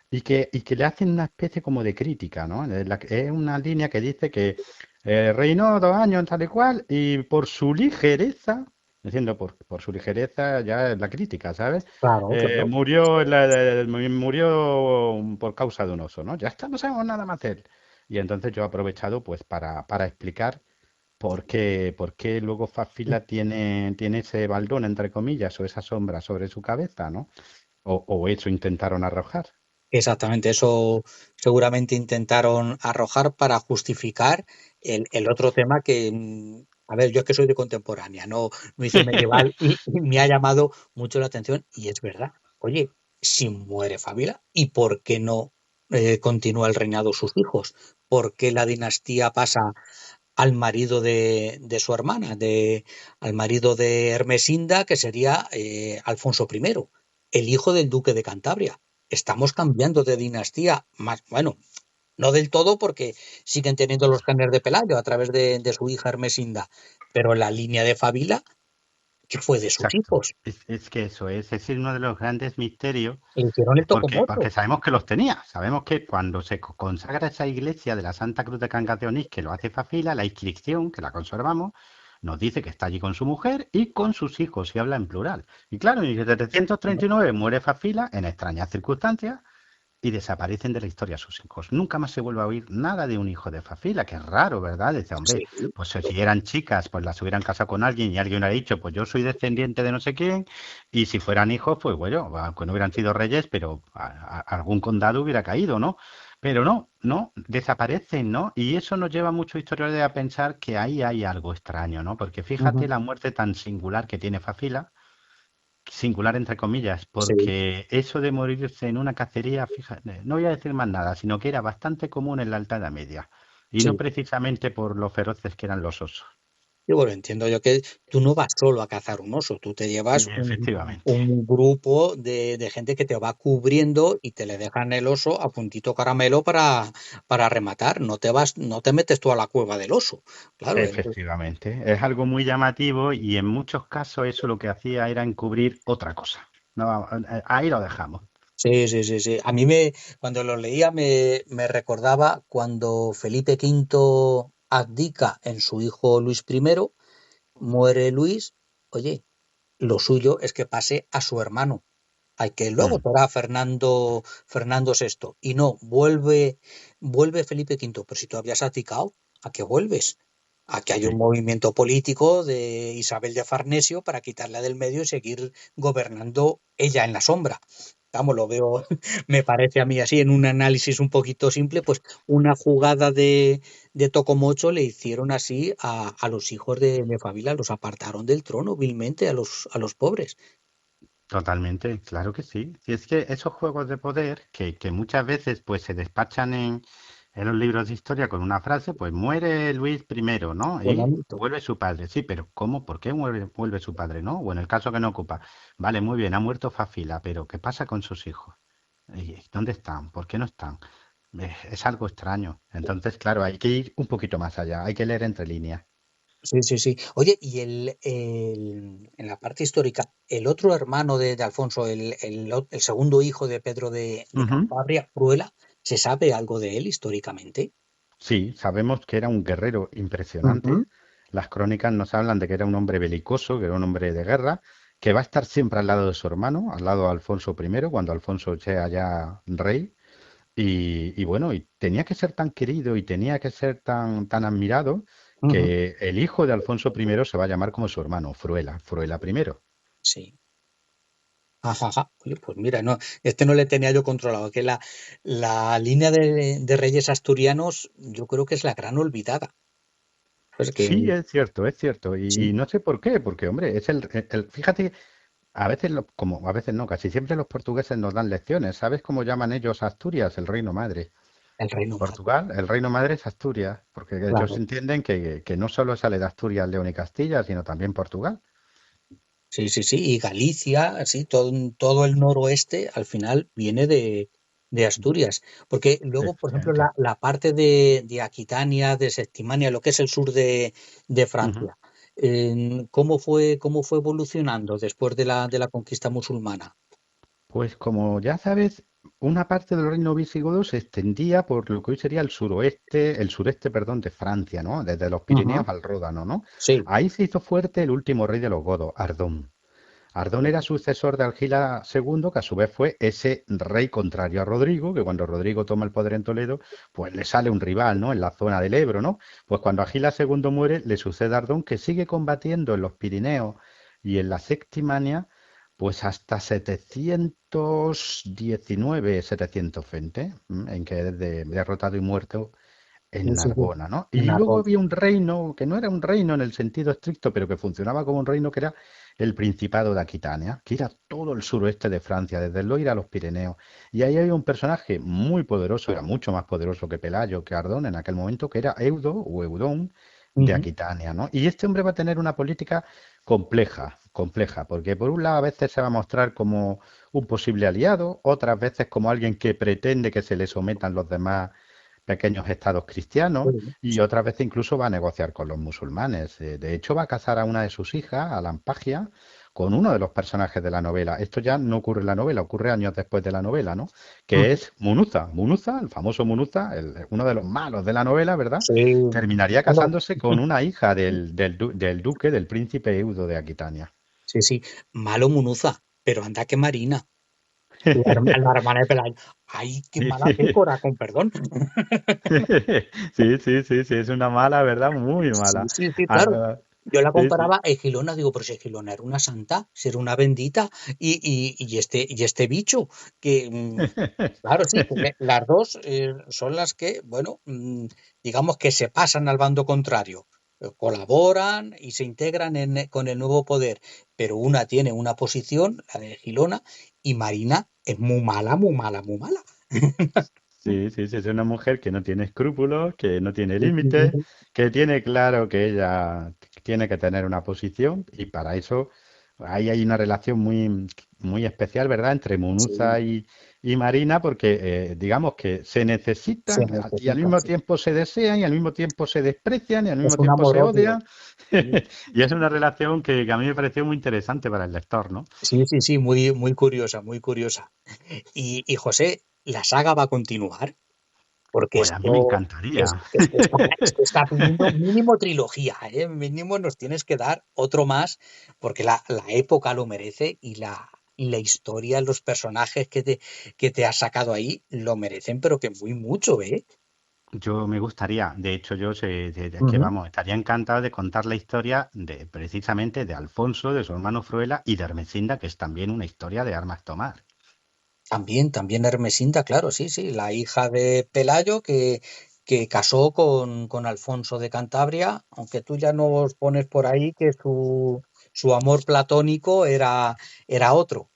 y que le hacen una especie como de crítica, ¿no? Es una línea que dice que reinó 2 años tal y cual, y por su ligereza, diciendo por su ligereza ya es la crítica, ¿sabes? Claro, claro. Murió por causa de un oso, ¿no? Ya está, no sabemos nada más de él. Y entonces yo he aprovechado pues para explicar por qué luego Fafila tiene ese baldón, entre comillas, o esa sombra sobre su cabeza, ¿no? O eso intentaron arrojar. Exactamente, eso seguramente intentaron arrojar para justificar el otro tema que, a ver, yo es que soy de contemporánea, no hice medieval y me ha llamado mucho la atención y es verdad. Oye, si muere Fábila, ¿y por qué no continúa el reinado sus hijos? ¿Por qué la dinastía pasa al marido de su hermana, al marido de Ermesinda, que sería Alfonso I, el hijo del duque de Cantabria? Estamos cambiando de dinastía, más, bueno, no del todo porque siguen teniendo los genes de Pelayo a través de su hija Ermesinda, pero la línea de Fabila, ¿qué fue de sus Exacto. hijos? Es que eso es uno de los grandes misterios, Le hicieron el porque tocomocho. sabemos que los tenía. Sabemos que cuando se consagra esa iglesia de la Santa Cruz de Cangas de Onís, que lo hace Fafila, la inscripción, que la conservamos, nos dice que está allí con su mujer y con sus hijos, y habla en plural. Y claro, en 1739 muere Fafila en extrañas circunstancias, y desaparecen de la historia sus hijos. Nunca más se vuelve a oír nada de un hijo de Fafila, que es raro, ¿verdad? Dice, hombre, Sí, pues si eran chicas, pues las hubieran casado con alguien y alguien hubiera dicho, pues yo soy descendiente de no sé quién, y si fueran hijos, pues bueno, aunque no hubieran sido reyes, pero algún condado hubiera caído, ¿no? Pero no, no, desaparecen, ¿no? Y eso nos lleva a muchos historiadores a pensar que ahí hay algo extraño, ¿no? Porque fíjate ujú, la muerte tan singular que tiene Fafila, singular entre comillas, sí, porque eso de morirse en una cacería, fíjate, no voy a decir más nada, sino que era bastante común en la Alta Edad Media, y no sí. precisamente por lo feroces que eran los osos. Y bueno, entiendo yo que tú no vas solo a cazar un oso, tú te Y llevas efectivamente, un grupo de gente que te va cubriendo y te le dejan el oso a puntito caramelo para rematar. No te metes tú a la cueva del oso. Claro, efectivamente. Es algo muy llamativo y en muchos casos eso lo que hacía era encubrir otra cosa. No, ahí lo dejamos. sí, sí, sí, sí. Cuando lo leía me recordaba cuando Felipe V abdica en su hijo Luis I, muere Luis, oye, lo suyo es que pase a su hermano. Hay que luego Mm, será Fernando VI. Y no, vuelve Felipe V. Pero si tú habías abdicado, ¿a qué vuelves? A que hay un sí. movimiento político de Isabel de Farnesio para quitarla del medio y seguir gobernando ella en la sombra. Vamos, lo veo, me parece a mí así, en un análisis un poquito simple, pues una jugada de Tocomocho le hicieron así a los hijos de familia, los apartaron del trono vilmente a los pobres. Totalmente, claro que sí. Si es que esos juegos de poder que muchas veces pues se despachan en los libros de historia con una frase, pues muere Luis primero, ¿no? Y Bonito. vuelve su padre. Sí, pero ¿cómo? ¿Por qué vuelve su padre, no? O en el caso que no ocupa. Vale, muy bien, ha muerto Fafila, pero ¿qué pasa con sus hijos? ¿Y dónde están? ¿Por qué no están? Es algo extraño. Entonces, claro, hay que ir un poquito más allá, hay que leer entre líneas. Sí, sí, sí. Oye, y en la parte histórica, el otro hermano de Alfonso, el segundo hijo de Pedro de Ujú. Cantabria, Cruela, ¿se sabe algo de él históricamente? Sí, sabemos que era un guerrero impresionante. Ujú. Las crónicas nos hablan de que era un hombre belicoso, que era un hombre de guerra, que va a estar siempre al lado de su hermano, al lado de Alfonso I, cuando Alfonso sea ya rey. Y bueno, y tenía que ser tan querido y tenía que ser tan admirado Ujú. que el hijo de Alfonso I se va a llamar como su hermano, Fruela, Fruela primero. Sí. Ajá, ajá. Oye, pues mira, no, este no le tenía yo controlado, que la línea de reyes asturianos yo creo que es la gran olvidada. Pues que Sí, es cierto, es cierto. Y sí, no sé por qué, porque hombre, es fíjate, a veces, como a veces no, casi siempre los portugueses nos dan lecciones. ¿Sabes cómo llaman ellos a Asturias, el reino madre? el reino madre, Portugal, el reino madre es Asturias, porque ellos claro. entienden que no solo sale de Asturias, León y Castilla, sino también Portugal. Sí, sí, sí. Y Galicia, así, todo el noroeste al final viene de Asturias. Porque luego, por ejemplo, Efectivamente. la parte de Aquitania, de Septimania, lo que es el sur de Ujú. Francia, cómo fue evolucionando después de la conquista musulmana? Pues como ya sabes, una parte del reino visigodo se extendía por lo que hoy sería el sureste, perdón, de Francia, ¿no? Desde los Ujú. Pirineos al Ródano, ¿no? Sí. Ahí se hizo fuerte el último rey de los godos, Ardón. Ardón era sucesor de Argila II, que a su vez fue ese rey contrario a Rodrigo, que cuando Rodrigo toma el poder en Toledo, pues le sale un rival, ¿no? En la zona del Ebro, ¿no? Pues cuando Argila II muere, le sucede a Ardón, que sigue combatiendo en los Pirineos y en la Septimania, pues hasta 719, 720, en que es derrotado y muerto Sí, en sí, sí. Narbona, ¿no? En Y luego Argol. había un reino que no era un reino en el sentido estricto, pero que funcionaba como un reino, que era el Principado de Aquitania, que era todo el suroeste de Francia, desde el Loira a los Pirineos. Y ahí había un personaje muy poderoso, era mucho más poderoso que Pelayo, que Ardón en aquel momento, que era Eudo o Eudón de Ujú. Aquitania, ¿no? Y este hombre va a tener una política compleja, compleja, porque por un lado a veces se va a mostrar como un posible aliado, otras veces como alguien que pretende que se le sometan los demás pequeños estados cristianos, Sí, y sí. otras veces incluso va a negociar con los musulmanes. De hecho, va a casar a una de sus hijas, a Lampagia, con uno de los personajes de la novela. Esto ya no ocurre en la novela, ocurre años después de la novela, ¿no? Que Ujú. es Munuza. Munuza, el famoso Munuza, uno de los malos de la novela, ¿verdad? Sí. Terminaría Bueno, casándose con una hija del duque, del príncipe Eudo de Aquitania. sí, sí. Malo Munuza, pero anda que Marina. La hermana de Pelayo. Ay, qué mala pécora, con perdón. Sí, sí, sí, sí, es una mala, ¿verdad? Muy Sí, mala. sí, sí, claro. Ah, Yo la sí, sí. comparaba a Egilona, digo, pero si Egilona era una santa, si era una bendita, y este bicho, que, claro, sí, que las dos son las que, bueno, digamos que se pasan al bando contrario, colaboran y se integran con el nuevo poder, pero una tiene una posición, la de Egilona, y Marina es muy mala, muy mala, muy mala. Sí, sí, sí, es una mujer que no tiene escrúpulos, que no tiene Sí, sí, límites, sí. que tiene claro que ella tiene que tener una posición, y para eso ahí hay una relación muy, muy especial, ¿verdad?, entre Munuza Sí, y Marina, porque digamos que se se necesitan y al necesita, mismo sí. tiempo se desean y al mismo tiempo se desprecian y al Es mismo un tiempo se amor-odio. odian. Y es una relación que a mí me pareció muy interesante para el lector, ¿no? Sí, sí, sí, muy, muy curiosa, muy curiosa. Y José, la saga va a continuar, porque Pues a mí me esto es, encantaría. es que está pidiendo mínimo trilogía, ¿eh? Mínimo nos tienes que dar otro más, porque la época lo merece y la historia, los personajes que te has sacado ahí lo merecen, pero que muy mucho, ¿eh? Yo me gustaría, de hecho, que Ujú. vamos, estaría encantado de contar la historia de precisamente de Alfonso, de su hermano Fruela y de Ermesinda, que es también una historia de armas tomar. También Ermesinda, claro, sí, sí, la hija de Pelayo que casó con Alfonso de Cantabria, aunque tú ya nos pones por ahí que su amor platónico era otro.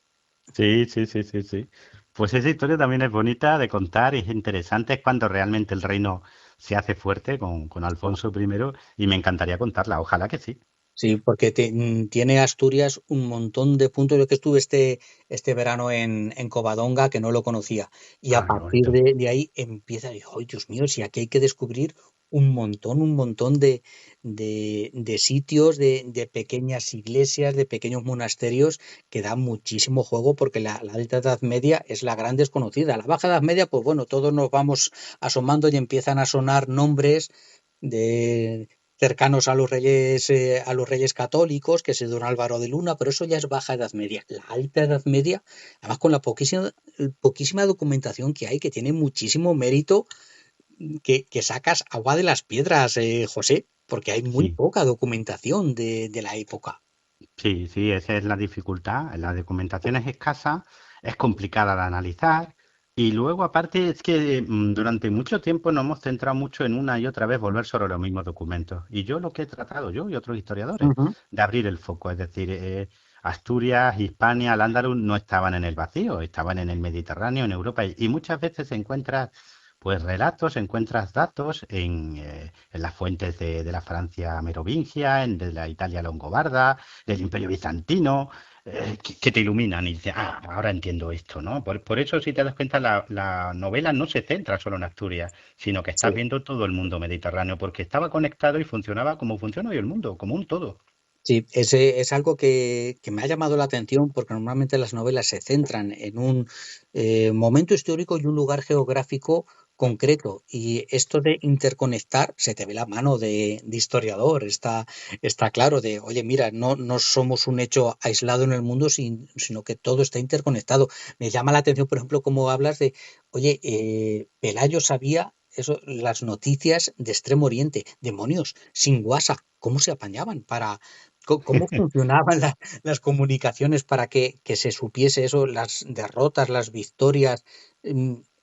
Sí, sí, sí, sí, sí. Pues esa historia también es bonita de contar y es interesante, es cuando realmente el reino se hace fuerte con Alfonso I, y me encantaría contarla, ojalá que sí. Sí, porque tiene Asturias un montón de puntos. Yo que estuve este verano en Covadonga, que no lo conocía. Y a Ah, qué partir bonito. de ahí empieza, y digo, ¡ay, Dios mío! Si aquí hay que descubrir un montón de sitios, de pequeñas iglesias, de pequeños monasterios que dan muchísimo juego, porque la Alta Edad Media es la gran desconocida. La Baja Edad Media, pues bueno, todos nos vamos asomando y empiezan a sonar nombres de cercanos a los reyes católicos, que es don Álvaro de Luna, pero eso ya es baja edad media. La alta edad media, además con la poquísima documentación que hay, que tiene muchísimo mérito, que sacas agua de las piedras, José, porque hay muy Sí, poca documentación de la época. sí, sí, esa es la dificultad. La documentación es escasa, es complicada de analizar y luego aparte es que durante mucho tiempo nos hemos centrado mucho en una y otra vez volver sobre los mismos documentos. Y yo lo que he tratado, yo y otros historiadores, Ujú. de abrir el foco, es decir, Asturias, Hispania, Al-Ándalus no estaban en el vacío, estaban en el Mediterráneo, en Europa y muchas veces encuentras pues relatos, encuentras datos en las fuentes de la Francia merovingia, de la Italia longobarda, del Imperio Bizantino, que te iluminan y dices, ah, ahora entiendo esto, ¿no? Por eso, si te das cuenta, la novela no se centra solo en Asturias, sino que estás Sí. viendo todo el mundo mediterráneo, porque estaba conectado y funcionaba como funciona hoy el mundo, como un todo. Sí, ese es algo que me ha llamado la atención porque normalmente las novelas se centran en un momento histórico y un lugar geográfico concreto. Y esto de interconectar, se te ve la mano de historiador, está claro de, oye, mira, no somos un hecho aislado en el mundo, sino que todo está interconectado. Me llama la atención, por ejemplo, cómo hablas de, oye, Pelayo sabía eso, las noticias de Extremo Oriente, demonios, sin WhatsApp, ¿cómo se apañaban para cómo funcionaban las comunicaciones para que se supiese eso, las derrotas, las victorias,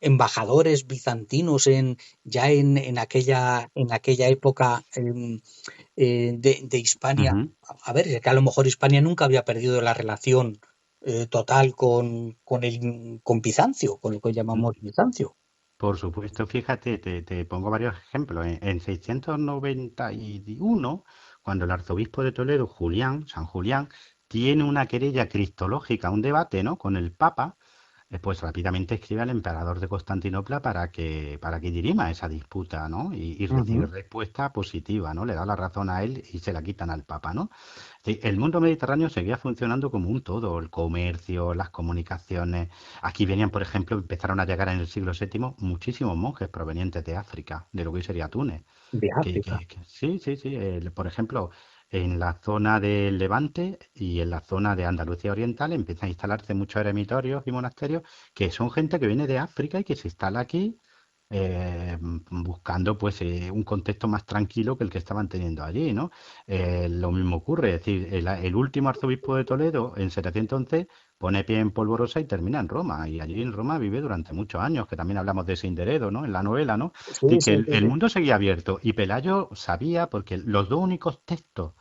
embajadores bizantinos en aquella época de Hispania? Ujú. A ver, es que a lo mejor Hispania nunca había perdido la relación total con Bizancio, con lo que llamamos Bizancio. Por supuesto, fíjate, te pongo varios ejemplos. En 691, cuando el arzobispo de Toledo, Julián, San Julián, tiene una querella cristológica, un debate, ¿no?, con el Papa, pues rápidamente escribe al emperador de Constantinopla para que dirima esa disputa, ¿no? Y recibe Ujú. respuesta positiva, ¿no? Le da la razón a él y se la quitan al Papa, ¿no? Sí, el mundo mediterráneo seguía funcionando como un todo, el comercio, las comunicaciones. Aquí venían, por ejemplo, empezaron a llegar en el siglo VII muchísimos monjes provenientes de África, de lo que hoy sería Túnez. De África. Sí, sí, sí. Por ejemplo, en la zona del Levante y en la zona de Andalucía Oriental empiezan a instalarse muchos eremitorios y monasterios que son gente que viene de África y que se instala aquí buscando pues un contexto más tranquilo que el que estaban teniendo allí, ¿no? Lo mismo ocurre, es decir, el último arzobispo de Toledo en 711 pone pie en Polvorosa y termina en Roma, y allí en Roma vive durante muchos años, que también hablamos de Sinderedo, ¿no? En la novela, ¿no? Sí, Es decir, que sí, sí, el sí. mundo seguía abierto y Pelayo sabía, porque los dos únicos textos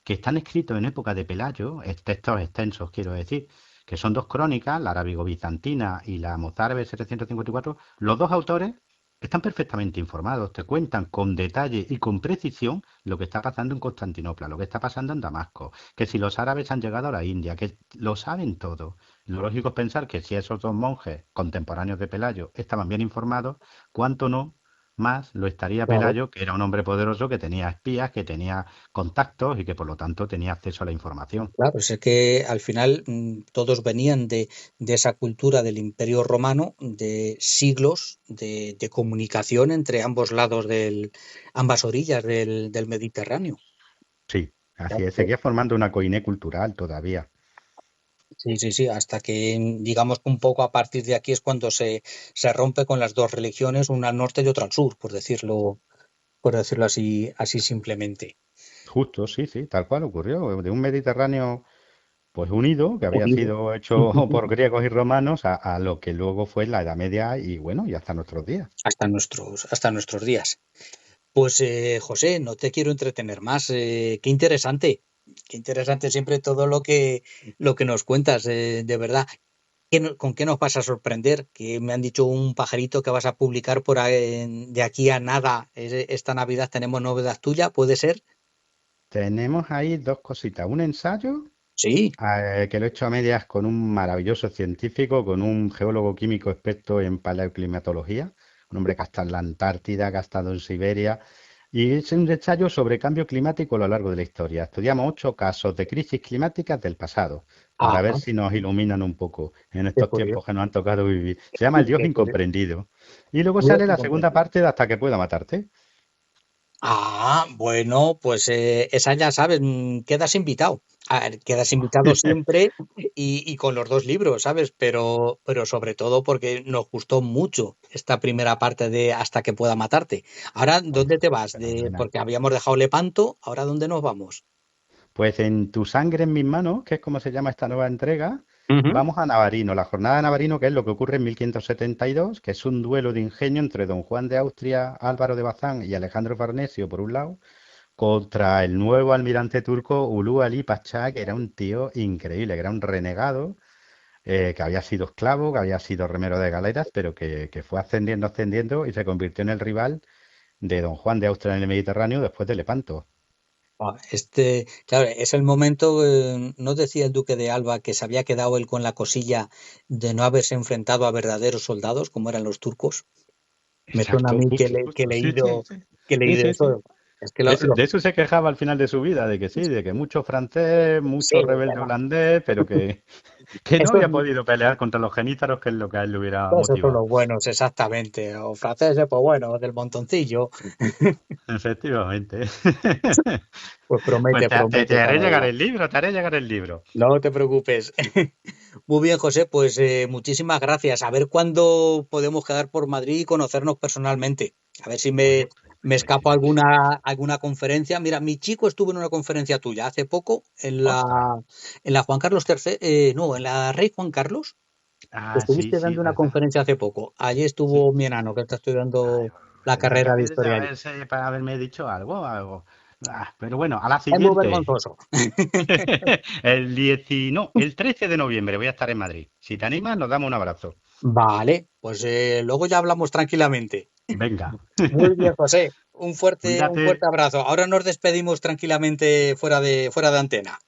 que están escritos en época de Pelayo, textos extensos quiero decir, que son dos crónicas, la arábigo-bizantina y la mozárabe 754, los dos autores están perfectamente informados, te cuentan con detalle y con precisión lo que está pasando en Constantinopla, lo que está pasando en Damasco, que si los árabes han llegado a la India, que lo saben todo. Lo lógico es pensar que si esos dos monjes contemporáneos de Pelayo estaban bien informados, ¿cuánto no más lo estaría Claro. Pelayo, que era un hombre poderoso, que tenía espías, que tenía contactos y que por lo tanto tenía acceso a la información? Claro, es que al final todos venían de esa cultura del Imperio Romano, de siglos de comunicación entre ambos lados ambas orillas del Mediterráneo. Sí, así es. Claro. Seguía formando una coiné cultural todavía. Sí, sí, sí, hasta que digamos que un poco a partir de aquí es cuando se rompe con las dos religiones, una al norte y otra al sur, por decirlo así simplemente. Justo, sí, sí, tal cual ocurrió. De un Mediterráneo pues unido, que había Unido. sido hecho por griegos y romanos, a lo que luego fue la Edad Media y bueno, y hasta nuestros días. hasta nuestros días. Pues José, no te quiero entretener más. Qué interesante siempre todo lo que nos cuentas, de verdad. ¿Con qué nos vas a sorprender? Que me han dicho un pajarito que vas a publicar de aquí a nada. Esta Navidad tenemos novedad tuya, ¿puede ser? Tenemos ahí dos cositas. Un ensayo Sí. que lo he hecho a medias con un maravilloso científico, con un geólogo químico experto en paleoclimatología, un hombre que ha estado en la Antártida, que ha estado en Siberia, y es un ensayo sobre cambio climático a lo largo de la historia. Estudiamos 8 casos de crisis climáticas del pasado, para ver Ah, si nos iluminan un poco en qué estos tiempos curioso. que nos han tocado vivir. Se llama El Dios Qué curioso. Incomprendido. Y luego Dios sale te la segunda comprendo. parte de Hasta que pueda matarte. Bueno, pues esa ya sabes, quedas invitado. A ver, quedas invitado siempre y con los dos libros, ¿sabes? Pero sobre todo porque nos gustó mucho esta primera parte de Hasta que pueda matarte. Ahora, ¿dónde te vas? Fenomenal. Porque habíamos dejado Lepanto, ¿ahora dónde nos vamos? Pues en Tu sangre en mis manos, que es como se llama esta nueva entrega, Ujú. vamos a Navarino, la jornada de Navarino, que es lo que ocurre en 1572, que es un duelo de ingenio entre don Juan de Austria, Álvaro de Bazán y Alejandro Farnesio, por un lado, contra el nuevo almirante turco Ulu Ali Pasha, que era un tío increíble, que era un renegado, que había sido esclavo, que había sido remero de galeras, pero que fue ascendiendo, ascendiendo y se convirtió en el rival de don Juan de Austria en el Mediterráneo después de Lepanto. Claro, es el momento, ¿no decía el duque de Alba que se había quedado él con la cosilla de no haberse enfrentado a verdaderos soldados como eran los turcos? Me suena a Exacto, mí justo, que he justo. Sí, sí, leído, sí. que he Sí, leído sí, sí. eso. Es que lo, De eso se quejaba al final de su vida, de que sí, de que mucho francés, sí, mucho rebelde bueno, holandés, pero que no eso había podido pelear contra los genízaros, que es lo que a él le hubiera esos son motivado. los buenos, exactamente. O franceses, pues bueno, del montoncillo. Efectivamente. Pues Pues promete, te promete haré cada llegar día. el libro, te haré llegar el libro. No te preocupes. Muy bien, José, pues muchísimas gracias. A ver cuándo podemos quedar por Madrid y conocernos personalmente. A ver si Oye, me pues sí, escapo a sí, sí. alguna conferencia. Mira, mi chico estuvo en una conferencia tuya hace poco Ostras. en la Juan Carlos III, no, en la Rey Juan Carlos. Ah, sí, Estuviste sí, dando es una verdad. conferencia hace poco. Allí Sí. estuvo mi enano que está Ay, estudiando la tendría que carrera de haber, historia allí. para haberme dicho algo, algo. Pero bueno, a la Es muy siguiente. vergonzoso. No, el 13 de noviembre voy a estar en Madrid. Si te animas, nos damos un abrazo. Vale, pues luego ya hablamos tranquilamente. Venga, Muy bien, José. Un fuerte cuídate. abrazo. Ahora nos despedimos tranquilamente fuera de antena.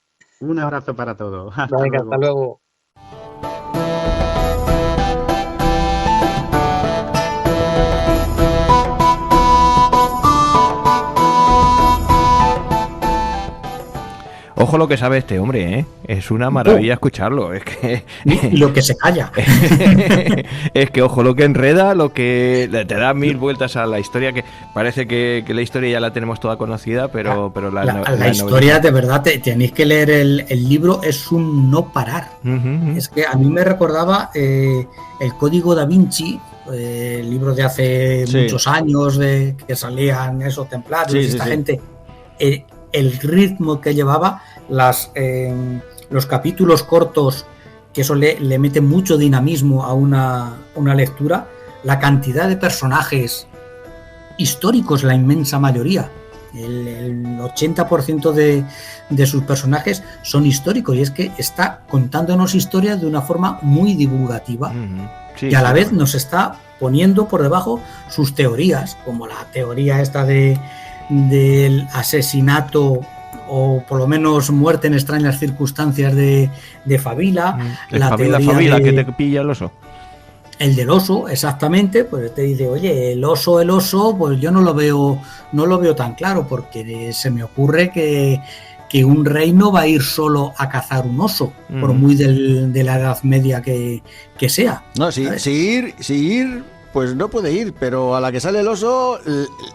Un abrazo para todos. Hasta Venga, hasta luego. luego. Ojo lo que sabe este hombre, ¿eh? Es una ¡Bum! maravilla escucharlo. Es que. Y lo que se calla. Es que, ojo, lo que enreda, lo que te da mil vueltas a la historia, que parece que la historia ya la tenemos toda conocida, pero La la historia, novelización. de verdad, tenéis que leer el libro, es un no parar. Ujú, ujú. Es que a mí me recordaba el Código Da Vinci, el libro de hace Sí, muchos años, de que salían esos templarios sí, y sí, esta sí. gente. El ritmo que llevaba, los capítulos cortos, que eso le mete mucho dinamismo a una lectura, la cantidad de personajes históricos, la inmensa mayoría. El 80% de sus personajes son históricos y es que está contándonos historias de una forma muy divulgativa Ujú. Sí, y a la sí. vez nos está poniendo por debajo sus teorías, como la teoría esta del asesinato o por lo menos muerte en extrañas circunstancias de Fabila, la teoría Fabila, que te pilla el oso. el del oso, exactamente, pues te dice, oye, el oso, pues yo no lo veo tan claro, porque se me ocurre que un rey no va a ir solo a cazar un oso, por muy de la Edad Media que sea. No, ¿sabes? si ir, pues no puede ir, pero a la que sale el oso,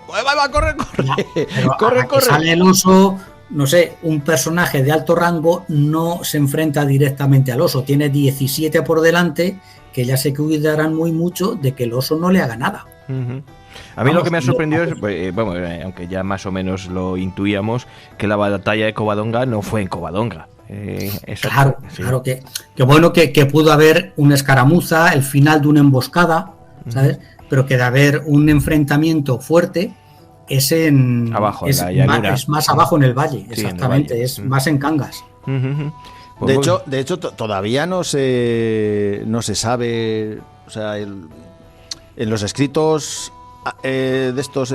va, corre, Ya, pero a corre, la que corre. sale el oso, no sé, un personaje de alto rango no se enfrenta directamente al oso, tiene 17 por delante que ya se cuidarán muy mucho de que el oso no le haga nada. Ujú. A mí lo que me ha sorprendido es, aunque ya más o menos lo intuíamos, que la batalla de Covadonga no fue en Covadonga. Claro, Sí. claro que bueno que pudo haber una escaramuza, el final de una emboscada, ¿sabes? Pero que de haber un enfrentamiento fuerte es Abajo, en la llanura. es más abajo en el valle, Sí, exactamente, en el valle. es más en Cangas. Ujú, ujú. Pues De hecho, todavía no se sabe, o sea, en los escritos de estos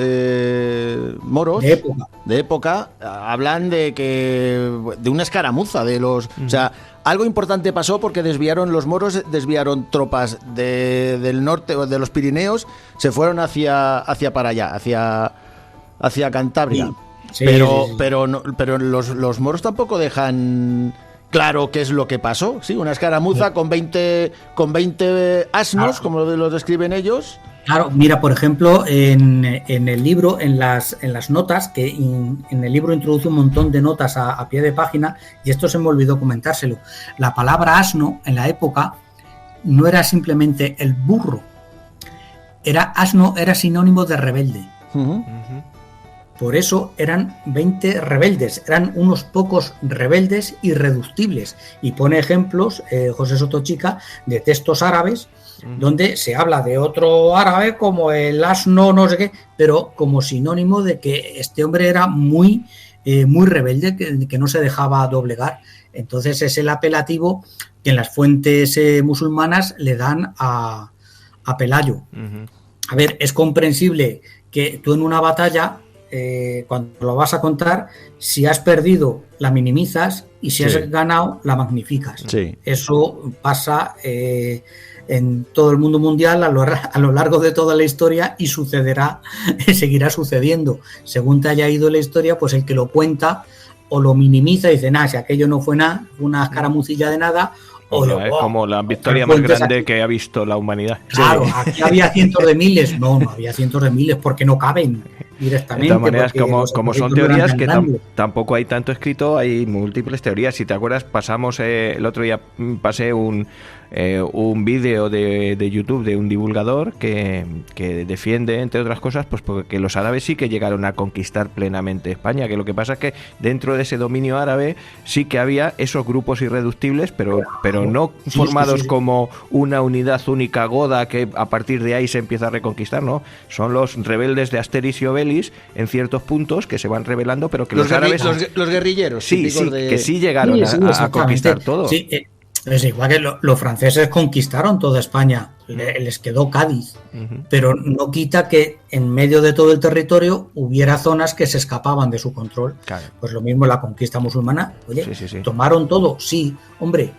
moros De época. hablan de una escaramuza de los, o sea, algo importante pasó porque los moros desviaron tropas del norte o de los Pirineos, se fueron hacia para allá, hacia Cantabria. Sí, pero sí. pero los moros tampoco dejan claro qué es lo que pasó. Sí, una escaramuza con 20 asnos, como los describen ellos. Claro, mira, por ejemplo, en el libro, en las notas, que en el libro introduce un montón de notas a pie de página, y esto se me olvidó comentárselo. La palabra asno en la época no era simplemente el burro, asno era sinónimo de rebelde. Por eso eran 20 rebeldes, eran unos pocos rebeldes irreductibles. Y pone ejemplos, José Sotochica, de textos árabes, donde se habla de otro árabe como el asno, no sé qué, pero como sinónimo de que este hombre era muy rebelde, que no se dejaba doblegar. Entonces es el apelativo que en las fuentes musulmanas le dan a Pelayo. A ver, es comprensible que tú en una batalla, cuando lo vas a contar, si has perdido la minimizas y si has ganado la magnificas. Sí. Eso pasa en todo el mundo mundial a lo largo de toda la historia y sucederá, seguirá sucediendo. Según te haya ido la historia, pues el que lo cuenta o lo minimiza y dice, si aquello no fue nada, una escaramucilla de nada. Es como la victoria más grande que ha visto la humanidad. Claro, aquí había cientos de miles. No había cientos de miles porque no caben directamente. De todas maneras, como son teorías que tampoco hay tanto escrito, hay múltiples teorías. Si te acuerdas, el otro día pasé un vídeo de YouTube de un divulgador que defiende, entre otras cosas, pues porque los árabes sí que llegaron a conquistar plenamente España, que lo que pasa es que dentro de ese dominio árabe sí que había esos grupos irreductibles, pero no formados como una unidad única goda que a partir de ahí se empieza a reconquistar, ¿no? Son los rebeldes de Asterix y Obelix en ciertos puntos que se van rebelando, pero que los árabes... Los guerrilleros. Que sí llegaron a conquistar todo. Sí, es igual que los franceses conquistaron toda España, les quedó Cádiz, pero no quita que en medio de todo el territorio hubiera zonas que se escapaban de su control. Claro. Pues lo mismo la conquista musulmana, tomaron todo, sí, hombre,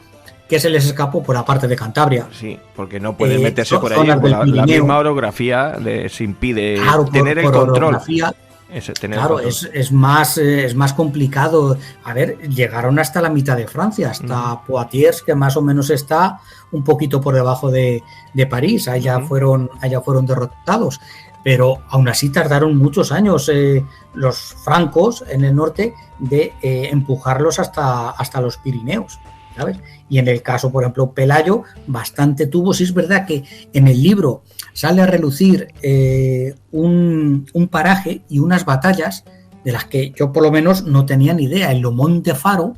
que se les escapó por la parte de Cantabria. Sí, porque no pueden meterse por ahí, la misma orografía les impide tener el control. Es más complicado. A ver, llegaron hasta la mitad de Francia, hasta Poitiers, que más o menos está un poquito por debajo de París. Allá fueron derrotados. Pero aún así tardaron muchos años los francos en el norte de empujarlos hasta los Pirineos, ¿sabes? Y en el caso, por ejemplo, Pelayo, bastante tuvo. Sí es verdad que en el libro sale a relucir un paraje y unas batallas de las que yo por lo menos no tenía ni idea. El Lomont de Faro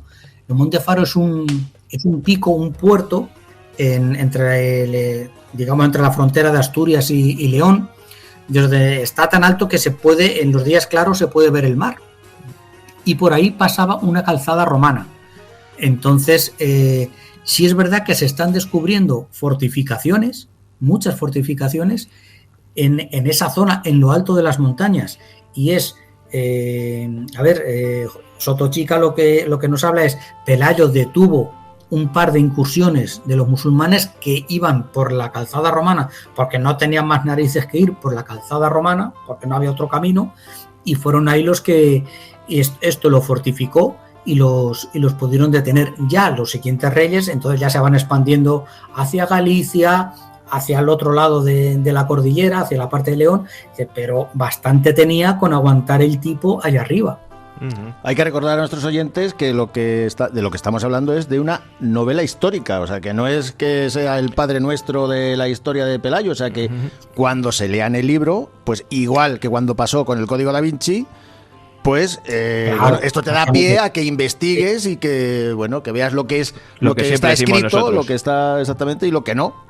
es un pico, un puerto entre la frontera de Asturias y León, desde está tan alto que en los días claros se puede ver el mar. Y por ahí pasaba una calzada romana. Entonces, sí es verdad que se están descubriendo fortificaciones, muchas fortificaciones en esa zona, en lo alto de las montañas. Y es, Sotochica lo que nos habla es, Pelayo detuvo un par de incursiones de los musulmanes que iban por la calzada romana, porque no tenían más narices que ir por la calzada romana, porque no había otro camino, y fueron ahí los que esto lo fortificó y los pudieron detener. Ya los siguientes reyes entonces ya se van expandiendo hacia Galicia, hacia el otro lado de la cordillera, hacia la parte de León, pero bastante tenía con aguantar el tipo allá arriba. Hay que recordar a nuestros oyentes que de lo que estamos hablando es de una novela histórica, o sea que no es que sea el Padre Nuestro de la historia de Pelayo, o sea que cuando se lean el libro, pues igual que cuando pasó con el Código Da Vinci, pues esto te da pie a que investigues y que que veas lo que está escrito, lo que está exactamente y lo que no.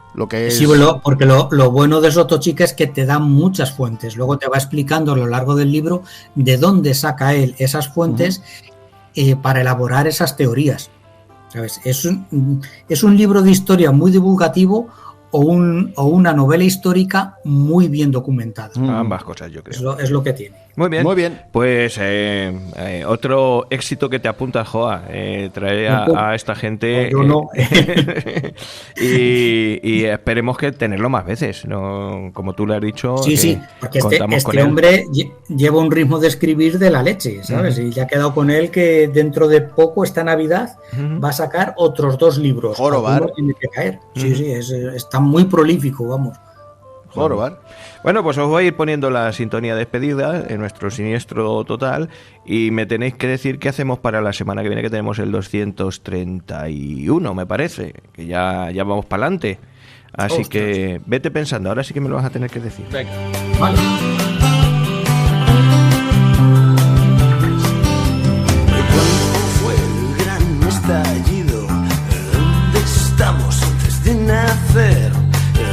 Sí, porque lo bueno de Sotochica es que te da muchas fuentes. Luego te va explicando a lo largo del libro de dónde saca él esas fuentes para elaborar esas teorías. ¿Sabes? Es un libro de historia muy divulgativo o una novela histórica muy bien documentada. Ambas cosas, yo creo. Es lo que tiene. Muy bien. Pues otro éxito que te apunta, Joa, traer a esta gente. Yo no. y esperemos que tenerlo más veces, ¿no? Como tú le has dicho. Sí, porque este hombre lleva un ritmo de escribir de la leche, ¿sabes? Y ya ha quedado con él que dentro de poco, esta Navidad, va a sacar otros 2 libros. Jorobar. Tiene que caer. Sí, está muy prolífico, vamos. Jorobar. Bueno, pues os voy a ir poniendo la sintonía de despedida en nuestro siniestro total y me tenéis que decir qué hacemos para la semana que viene, que tenemos el 231, me parece, que ya vamos para adelante. Así Ostras. que vete pensando, ahora sí que me lo vas a tener que decir. Venga. Vale. ¿Cuándo fue el gran estallido? ¿Dónde estamos antes de nacer?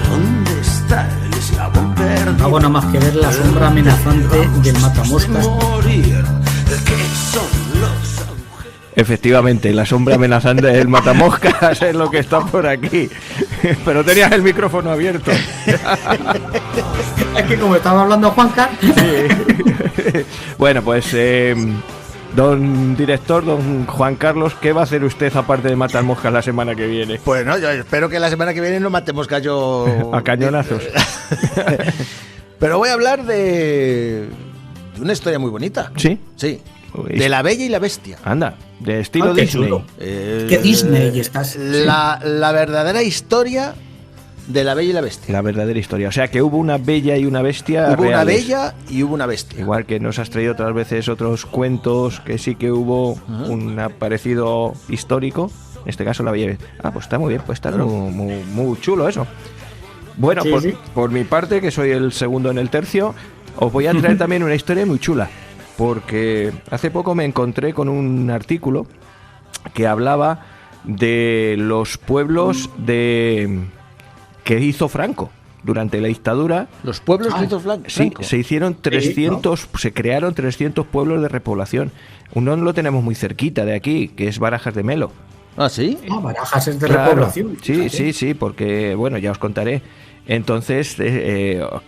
¿Dónde está el eslabón perdido? No hago nada más que ver la sombra amenazante del matamoscas. Morir. ¿Qué son los agujeros? Efectivamente, la sombra amenazante del matamoscas es lo que está por aquí. Pero tenías el micrófono abierto. Es que como estaba hablando Juanca, Bueno, pues don director, don Juan Carlos, ¿qué va a hacer usted aparte de matar moscas la semana que viene? Pues no, yo espero que la semana que viene no matemos callo A cañonazos. Pero voy a hablar de una historia muy bonita. ¿Sí? Sí. De La Bella y la Bestia. Anda, de estilo qué Disney. chulo. ¿Qué Disney estás? La verdadera historia de La Bella y la Bestia. La verdadera historia. O sea que hubo una bella y una bestia. Hubo una reales. bella y hubo una bestia. Igual que nos has traído otras veces otros cuentos que sí que hubo un parecido histórico. En este caso la bella. Ah, pues está muy bien, pues está muy chulo eso. Bueno, Sí, sí. por mi parte, que soy el segundo en el tercio, os voy a traer también una historia muy chula. Porque hace poco me encontré con un artículo que hablaba de los pueblos que hizo Franco durante la dictadura. Los pueblos que hizo Franco. Sí, se hicieron 300, se crearon 300 pueblos de repoblación. Uno lo tenemos muy cerquita de aquí, que es Barajas de Melo. Ah, ¿sí? Barajas es de Claro. repoblación. Sí, fíjate. sí, porque, bueno, ya os contaré. Entonces,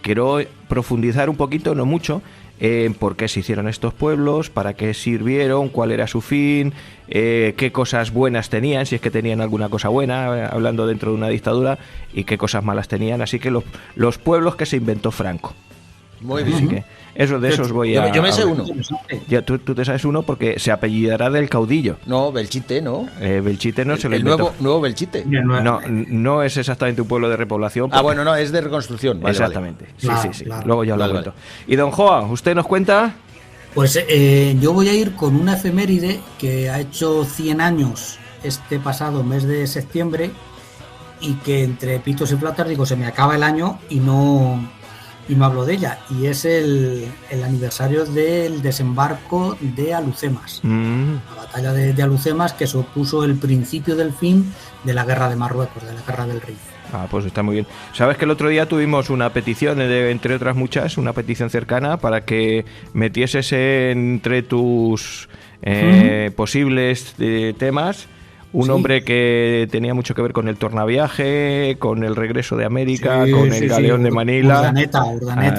quiero profundizar un poquito, no mucho, en por qué se hicieron estos pueblos, para qué sirvieron, cuál era su fin, qué cosas buenas tenían, si es que tenían alguna cosa buena, hablando dentro de una dictadura, y qué cosas malas tenían. Así que los pueblos que se inventó Franco. Muy Así bien. que de esos voy a... Yo me sé a- uno. Ya, tú te sabes uno porque se apellidará del caudillo. No, Belchite, ¿no? Belchite no se lo El inventó. nuevo Belchite. No es exactamente un pueblo de repoblación. Ah, bueno, no, es de reconstrucción. Vale, Exactamente. vale. Sí, Claro, sí, sí. claro. Luego ya lo Vale, cuento. Y don Joa, ¿usted nos cuenta? Pues yo voy a ir con una efeméride que ha hecho 100 años este pasado mes de septiembre y que entre pitos y platas digo, se me acaba el año y no hablo de ella. Y es el aniversario del desembarco de Alhucemas. La batalla de Alhucemas, que supuso el principio del fin de la guerra de Marruecos, de la guerra del Rif. Ah, pues está muy bien. Sabes que el otro día tuvimos una petición, entre otras muchas, una petición cercana para que metieses entre tus posibles temas un Sí. hombre que tenía mucho que ver con el tornaviaje, con el regreso de América, Sí, con sí, el galeón sí, de Manila. Urdaneta.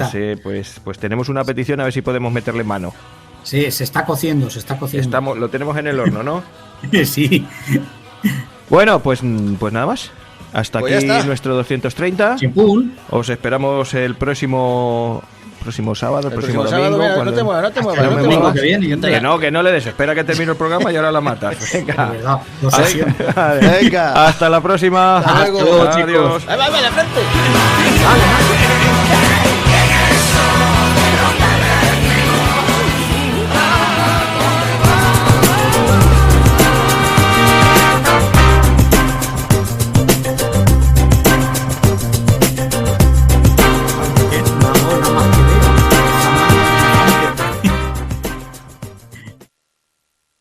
Ah, sí, pues tenemos una petición, a ver si podemos meterle mano. Sí, se está cociendo. Lo tenemos en el horno, ¿no? Sí. Bueno, pues nada más. Hasta Pues ya aquí está. nuestro 230. Chimpún. Os esperamos el próximo sábado, el próximo sábado, domingo. mira, cuando- no te muevas, No me domingo muevas. que viene, yo te- Que no le des. Espera que termine el programa y ahora la matas. Venga. De verdad, no sé si- Venga. Hasta la próxima. Hasta luego, Adiós. Ahí va, la frente. Vale, vale.